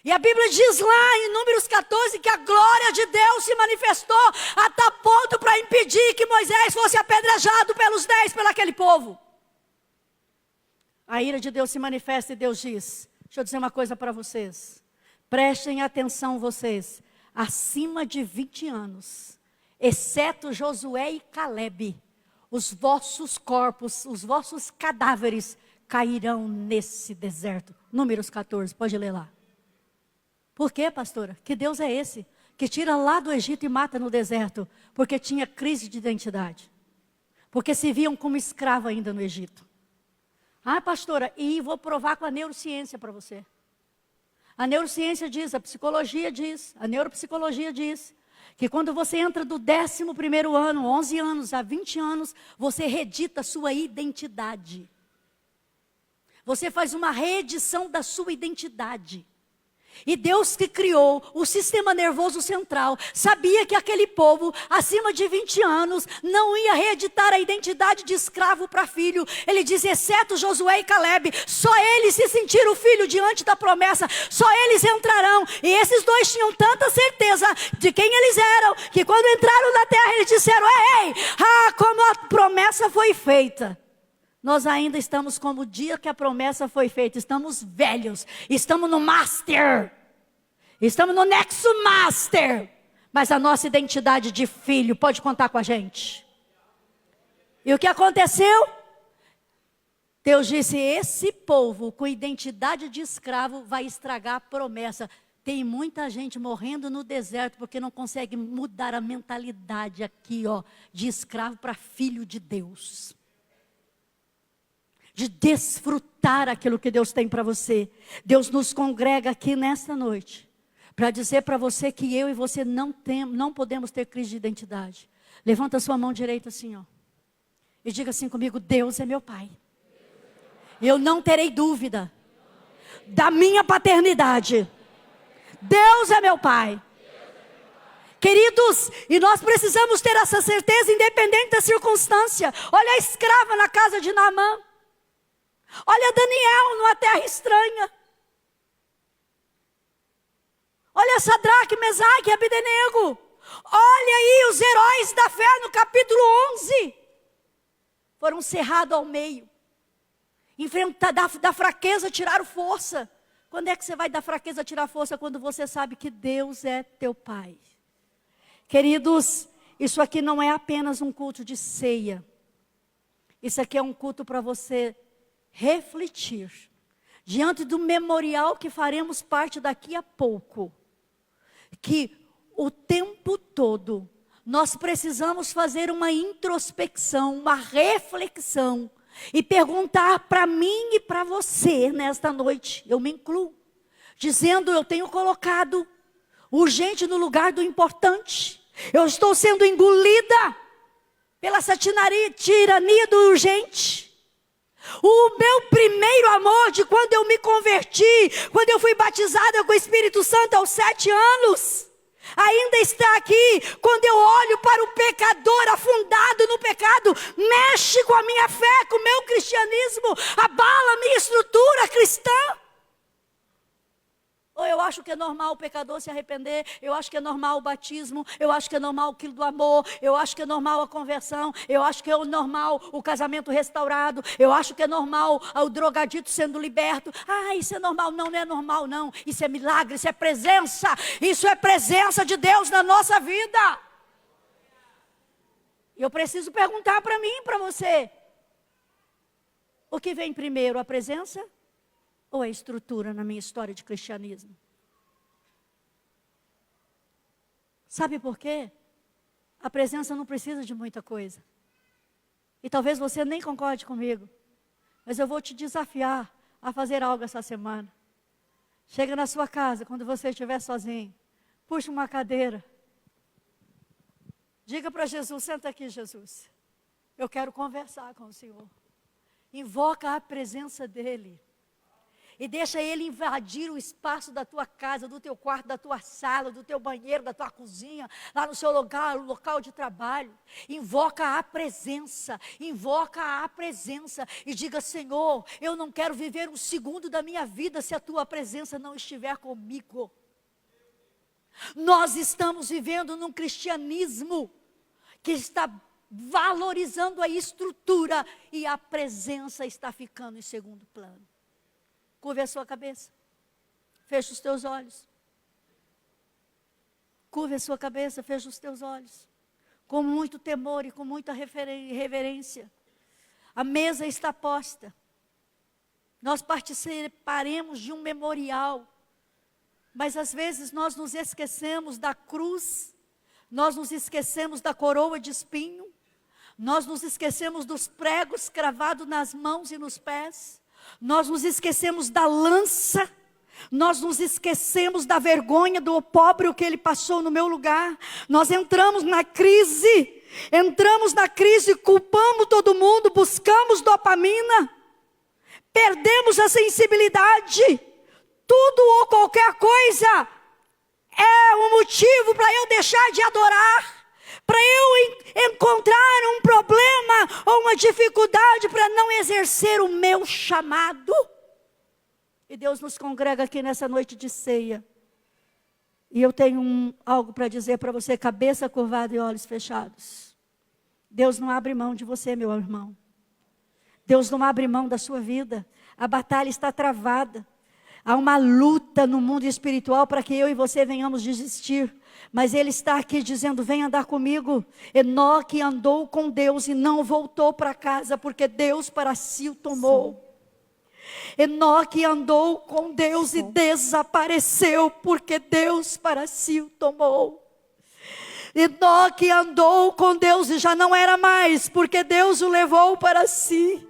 E a Bíblia diz lá em Números 14 que a glória de Deus se manifestou a tal ponto para impedir que Moisés fosse apedrejado pelos 10, pelo aquele povo. A ira de Deus se manifesta e Deus diz, deixa eu dizer uma coisa para vocês. Prestem atenção vocês, acima de 20 anos, exceto Josué e Calebe, os vossos corpos, os vossos cadáveres cairão nesse deserto. Números 14, pode ler lá. Por quê, pastora? Que Deus é esse? Que tira lá do Egito e mata no deserto? Porque tinha crise de identidade. Porque se viam como escravo ainda no Egito. Pastora, e vou provar com a neurociência para você. A neurociência diz, a psicologia diz, a neuropsicologia diz, que quando você entra do 11º ano, 11 anos a 20 anos, você reedita a sua identidade. Você faz uma reedição da sua identidade. E Deus que criou o sistema nervoso central, sabia que aquele povo, acima de 20 anos, não ia reeditar a identidade de escravo para filho. Ele diz, exceto Josué e Calebe, só eles se sentiram filho diante da promessa, só eles entrarão. E esses dois tinham tanta certeza de quem eles eram, que quando entraram na terra, eles disseram, como a promessa foi feita. Nós ainda estamos como o dia que a promessa foi feita. Estamos velhos. Estamos no master. Estamos no nexo master. Mas a nossa identidade de filho pode contar com a gente. E o que aconteceu? Deus disse, esse povo com identidade de escravo vai estragar a promessa. Tem muita gente morrendo no deserto porque não consegue mudar a mentalidade aqui, ó, de escravo para filho de Deus. De desfrutar aquilo que Deus tem para você. Deus nos congrega aqui nesta noite para dizer para você que eu e você não podemos ter crise de identidade. Levanta a sua mão direita assim, ó. E diga assim comigo, Deus é meu pai. Eu não terei dúvida da minha paternidade. Deus é meu pai. Queridos, e nós precisamos ter essa certeza independente da circunstância. Olha a escrava na casa de Naamã. Olha Daniel numa terra estranha. Olha Sadraque, Mesaque e Abdenego. Olha aí os heróis da fé no capítulo 11. Foram cerrados ao meio. Enfrentar da fraqueza, tiraram força. Quando é que você vai da fraqueza tirar força? Quando você sabe que Deus é teu Pai. Queridos, isso aqui não é apenas um culto de ceia. Isso aqui é um culto para você refletir. Diante do memorial que faremos parte daqui a pouco. Que o tempo todo nós precisamos fazer uma introspecção, uma reflexão. E perguntar para mim e para você nesta noite, eu me incluo, dizendo eu tenho colocado o urgente no lugar do importante. Eu estou sendo engolida pela essa tirania do urgente. O meu primeiro amor de quando eu me converti, quando eu fui batizada com o Espírito Santo aos 7 anos, ainda está aqui. Quando eu olho para o pecador afundado no pecado, mexe com a minha fé, com o meu cristianismo, abala a minha estrutura cristã. Ou eu acho que é normal o pecador se arrepender, eu acho que é normal o batismo, eu acho que é normal o quilo do amor, eu acho que é normal a conversão, eu acho que é normal o casamento restaurado, eu acho que é normal o drogadito sendo liberto. Ah, isso é normal. Não, não é normal não, isso é milagre, isso é presença de Deus na nossa vida. Eu preciso perguntar para mim e para você, o que vem primeiro, a presença? Ou a estrutura na minha história de cristianismo? Sabe por quê? A presença não precisa de muita coisa. E talvez você nem concorde comigo. Mas eu vou te desafiar a fazer algo essa semana. Chega na sua casa, quando você estiver sozinho. Puxa uma cadeira. Diga para Jesus, senta aqui, Jesus. Eu quero conversar com o Senhor. Invoca a presença dEle. E deixa Ele invadir o espaço da tua casa, do teu quarto, da tua sala, do teu banheiro, da tua cozinha, lá no seu local de trabalho. Invoca a presença e diga, Senhor, eu não quero viver um segundo da minha vida se a tua presença não estiver comigo. Nós estamos vivendo num cristianismo que está valorizando a estrutura e a presença está ficando em segundo plano. Curve a sua cabeça. Feche os teus olhos. Curve a sua cabeça, feche os teus olhos. Com muito temor e com muita reverência. A mesa está posta. Nós participaremos de um memorial. Mas às vezes nós nos esquecemos da cruz. Nós nos esquecemos da coroa de espinho. Nós nos esquecemos dos pregos cravados nas mãos e nos pés. Nós nos esquecemos da lança, nós nos esquecemos da vergonha do opróbrio que ele passou no meu lugar. Nós entramos na crise, culpamos todo mundo, buscamos dopamina, perdemos a sensibilidade. Tudo ou qualquer coisa é um motivo para eu deixar de adorar. Para eu encontrar um problema ou uma dificuldade para não exercer o meu chamado. E Deus nos congrega aqui nessa noite de ceia. E eu tenho algo para dizer para você, cabeça curvada e olhos fechados. Deus não abre mão de você, meu irmão. Deus não abre mão da sua vida. A batalha está travada. Há uma luta no mundo espiritual para que eu e você venhamos desistir. Mas Ele está aqui dizendo: vem andar comigo. Enoque andou com Deus e não voltou para casa, porque Deus para si o tomou. Enoque andou com Deus e desapareceu, porque Deus para si o tomou. Enoque andou com Deus e já não era mais, porque Deus o levou para si.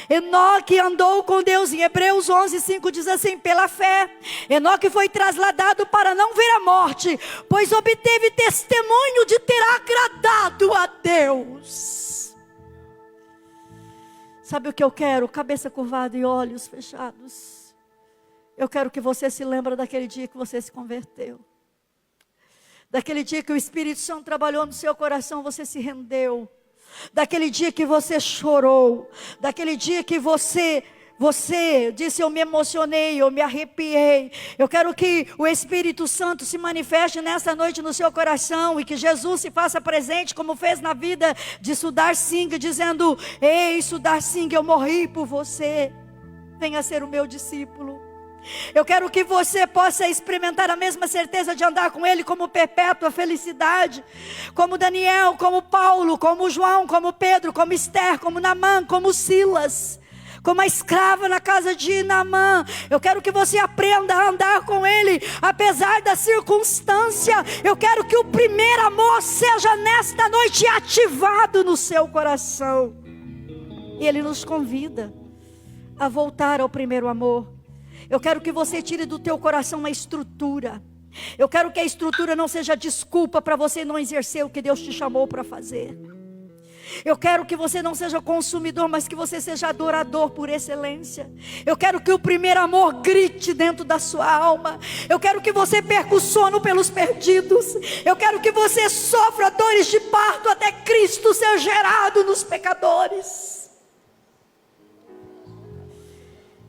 Enoque andou com Deus, em Hebreus 11:5 diz assim: pela fé, Enoque foi trasladado para não ver a morte, pois obteve testemunho de ter agradado a Deus. Sabe o que eu quero? Cabeça curvada e olhos fechados. Eu quero que você se lembre daquele dia que você se converteu. Daquele dia que o Espírito Santo trabalhou no seu coração, você se rendeu. Daquele dia que você chorou. Daquele dia que você disse: eu me emocionei, eu me arrepiei. Eu quero que o Espírito Santo se manifeste nessa noite no seu coração, e que Jesus se faça presente, como fez na vida de Sudar Singh, dizendo: ei, Sudar Singh, eu morri por você, venha ser o meu discípulo. Eu quero que você possa experimentar a mesma certeza de andar com Ele como perpétua felicidade, como Daniel, como Paulo, como João, como Pedro, como Esther, como Naamã, como Silas, como a escrava na casa de Naamã. Eu quero que você aprenda a andar com Ele, apesar da circunstância. Eu quero que o primeiro amor seja nesta noite ativado no seu coração. E Ele nos convida a voltar ao primeiro amor. Eu quero que você tire do teu coração uma estrutura. Eu quero que a estrutura não seja desculpa para você não exercer o que Deus te chamou para fazer. Eu quero que você não seja consumidor, mas que você seja adorador por excelência. Eu quero que o primeiro amor grite dentro da sua alma. Eu quero que você perca o sono pelos perdidos. Eu quero que você sofra dores de parto até Cristo ser gerado nos pecadores.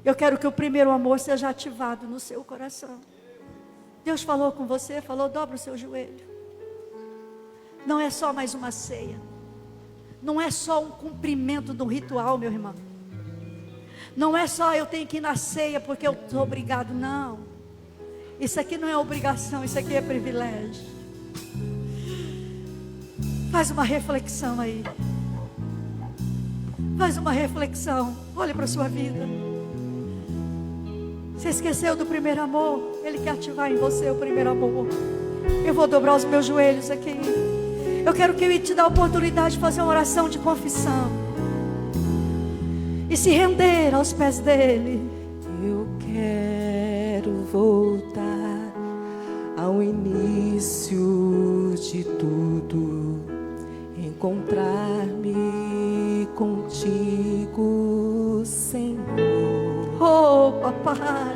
Eu quero que o primeiro amor seja ativado no seu coração. Deus falou com você, falou: dobra o seu joelho. Não é só mais uma ceia. Não é só um cumprimento do ritual, meu irmão. Não é só eu tenho que ir na ceia porque eu estou obrigado. Não. Isso aqui não é obrigação, isso aqui é privilégio. Faz uma reflexão aí. Faz uma reflexão. Olha para a sua vida. Você esqueceu do primeiro amor? Ele quer ativar em você o primeiro amor. Eu vou dobrar os meus joelhos aqui. Eu quero que Ele te dê a oportunidade de fazer uma oração de confissão e se render aos pés dEle. Eu quero voltar ao início de tudo, encontrar-me contigo, Senhor. Oh, papai,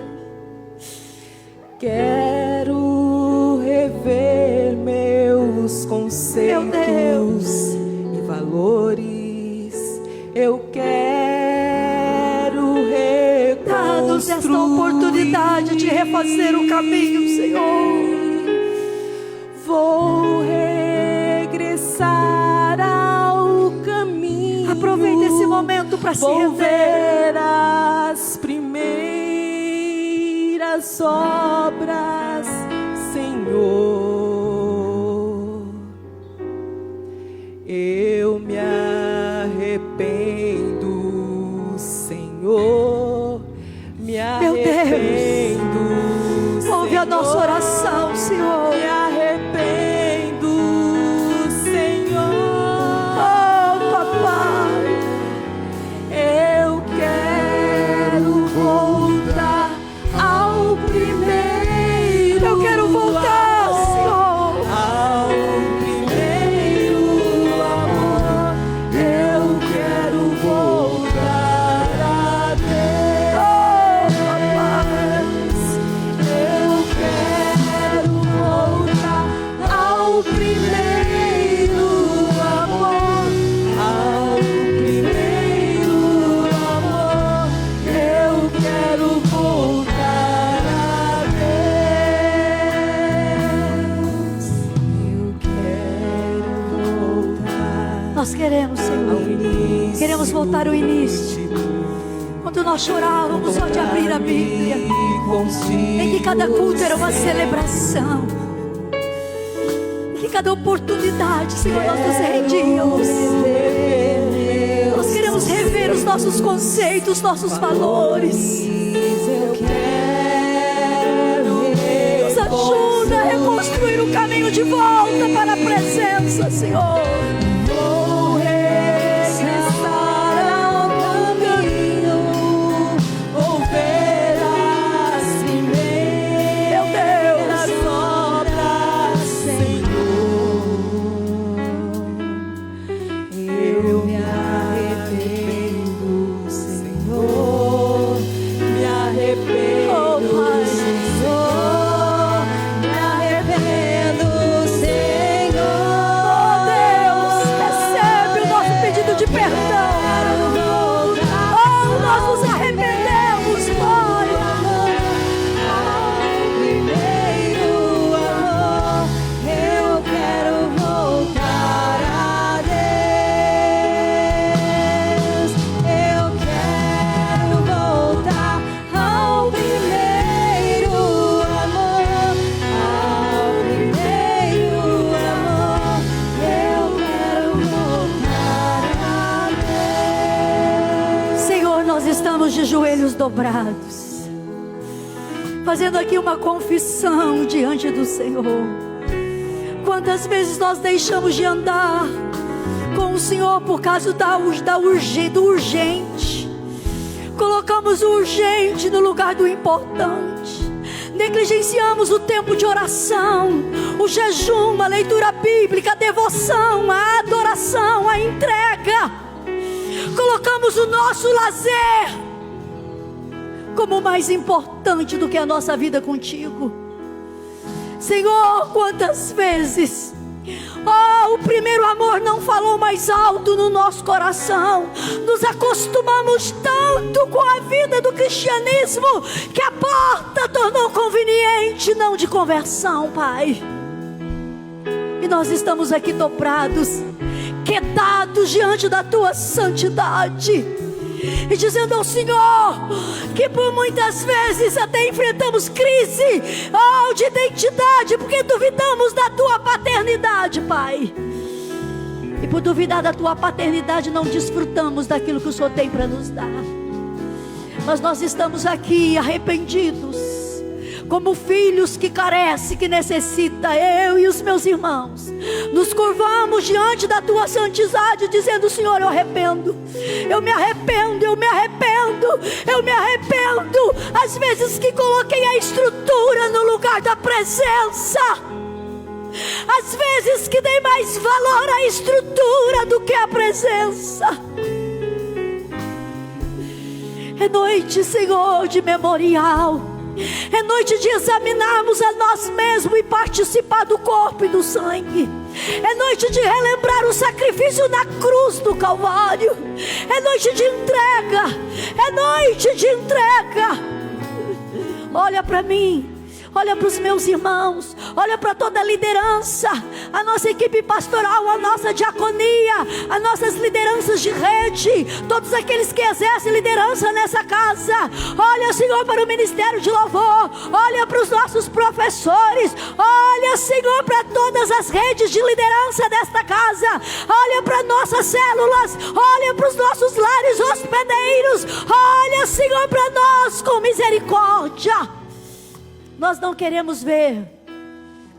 quero rever meus conceitos e valores. Eu quero reconstruir. dá-nos esta oportunidade de refazer o caminho, Senhor. Vou regressar ao caminho. Aproveita esse momento para se Vou render. ver as primeiras obras, Senhor. Eu me arrependo, Senhor. Me arrependo, Senhor. Ouve a nossa oração, Senhor. Me arrependo, Senhor. Oh, papai, Eu quero voltar ao primeiro. eu quero voltar, amor, Senhor. ao primeiro amor. Eu quero voltar a Deus. Eu quero voltar ao primeiro amor, ao primeiro amor. Eu quero voltar a Deus. Eu quero voltar Nós queremos, ao Senhor. início. Queremos voltar ao início. de tudo. Quando enquanto nós chorávamos só de abrir a Bíblia, em que cada culto era uma celebração, em que cada oportunidade, Senhor, nós nos rendíamos. Nós queremos rever os nossos conceitos, nossos valores. Nos ajuda a reconstruir o caminho de volta para a presença, Senhor. De joelhos dobrados, fazendo aqui uma confissão diante do Senhor. Quantas vezes nós deixamos de andar com o Senhor por causa do urgente, colocamos o urgente no lugar do importante, negligenciamos o tempo de oração, o jejum, a leitura bíblica, a devoção, a adoração, a entrega. Colocamos o nosso lazer como mais importante do que a nossa vida contigo. Senhor, quantas vezes o primeiro amor não falou mais alto no nosso coração. Nos acostumamos tanto com a vida do cristianismo que a porta tornou conveniente, não de conversão, Pai. E nós estamos aqui dobrados, quedados diante da Tua santidade, e dizendo ao Senhor que por muitas vezes até enfrentamos crise de identidade, porque duvidamos da Tua paternidade, Pai. E por duvidar da Tua paternidade não desfrutamos daquilo que o Senhor tem para nos dar. Mas nós estamos aqui arrependidos, como filhos que carecem, que necessitam. Eu e os meus irmãos nos curvamos diante da Tua santidade, dizendo: Senhor, eu arrependo, eu me arrependo, eu me arrependo, eu me arrependo. Às vezes que coloquei a estrutura no lugar da presença, às vezes que dei mais valor à estrutura do que à presença. É noite, Senhor, de memorial. É noite de examinarmos a nós mesmos e participar do corpo e do sangue. É noite de relembrar o sacrifício na cruz do Calvário. É noite de entrega. É noite de entrega. Olha para mim, olha para os meus irmãos, olha para toda a liderança, a nossa equipe pastoral, a nossa diaconia, as nossas lideranças de rede, todos aqueles que exercem liderança nessa casa. Olha, Senhor, para o ministério de louvor, olha para os nossos professores, olha, Senhor, para todas as redes de liderança desta casa, olha para nossas células, olha para os nossos lares hospedeiros, olha, Senhor, para nós com misericórdia. Nós não queremos ver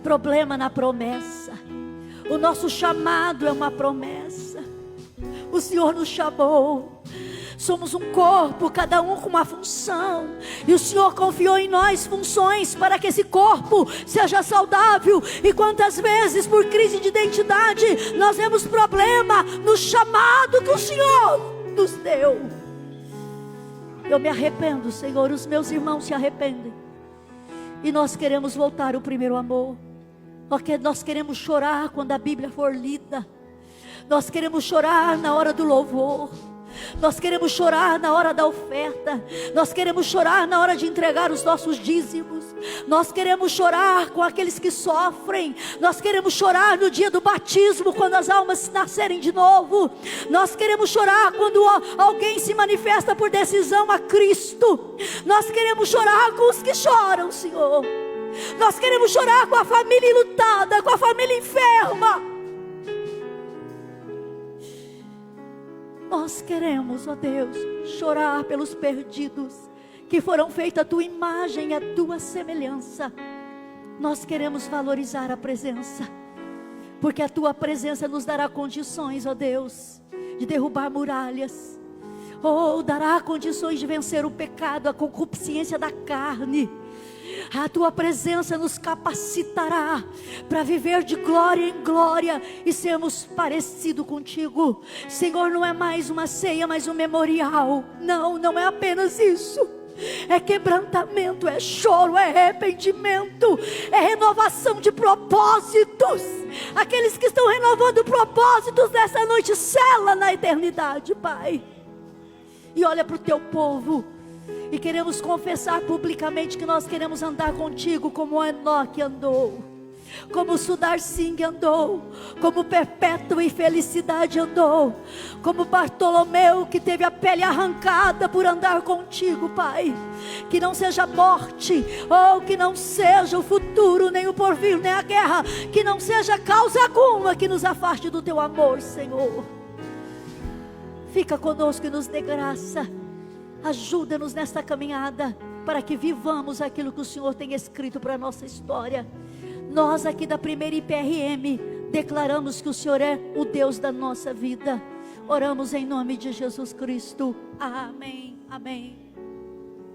problema na promessa. O nosso chamado é uma promessa. O Senhor nos chamou. Somos um corpo, cada um com uma função. E o Senhor confiou em nós funções para que esse corpo seja saudável. E quantas vezes, por crise de identidade, nós temos problema no chamado que o Senhor nos deu. Eu me arrependo, Senhor, os meus irmãos se arrependem. E nós queremos voltar ao primeiro amor. Porque nós queremos chorar quando a Bíblia for lida. Nós queremos chorar na hora do louvor. Nós queremos chorar na hora da oferta. Nós queremos chorar na hora de entregar os nossos dízimos. Nós queremos chorar com aqueles que sofrem. Nós queremos chorar no dia do batismo, quando as almas nascerem de novo. Nós queremos chorar quando alguém se manifesta por decisão a Cristo. Nós queremos chorar com os que choram, Senhor. Nós queremos chorar com a família enlutada, com a família enferma. Nós queremos, ó Deus, chorar pelos perdidos, que foram feitos a tua imagem e a tua semelhança. Nós queremos valorizar a presença, porque a tua presença nos dará condições, ó Deus, de derrubar muralhas. Dará condições de vencer o pecado, a concupiscência da carne. A tua presença nos capacitará para viver de glória em glória e sermos parecidos contigo. Senhor, não é mais uma ceia, mas um memorial. Não é apenas isso. É quebrantamento, é choro, é arrependimento, é renovação de propósitos. Aqueles que estão renovando propósitos nessa noite, sela na eternidade, Pai. E olha para o teu povo. E queremos confessar publicamente que nós queremos andar contigo como Enoque andou, como Sudar Singh andou, como Perpétua e Felicidade andou, como Bartolomeu, que teve a pele arrancada por andar contigo, Pai. Que não seja morte, que não seja o futuro, nem o porvir, nem a guerra, que não seja causa alguma que nos afaste do teu amor, Senhor. Fica conosco e nos dê graça. Ajuda-nos nesta caminhada, para que vivamos aquilo que o Senhor tem escrito para a nossa história. Nós aqui da primeira IPRM declaramos que o Senhor é o Deus da nossa vida. Oramos em nome de Jesus Cristo. Amém, amém.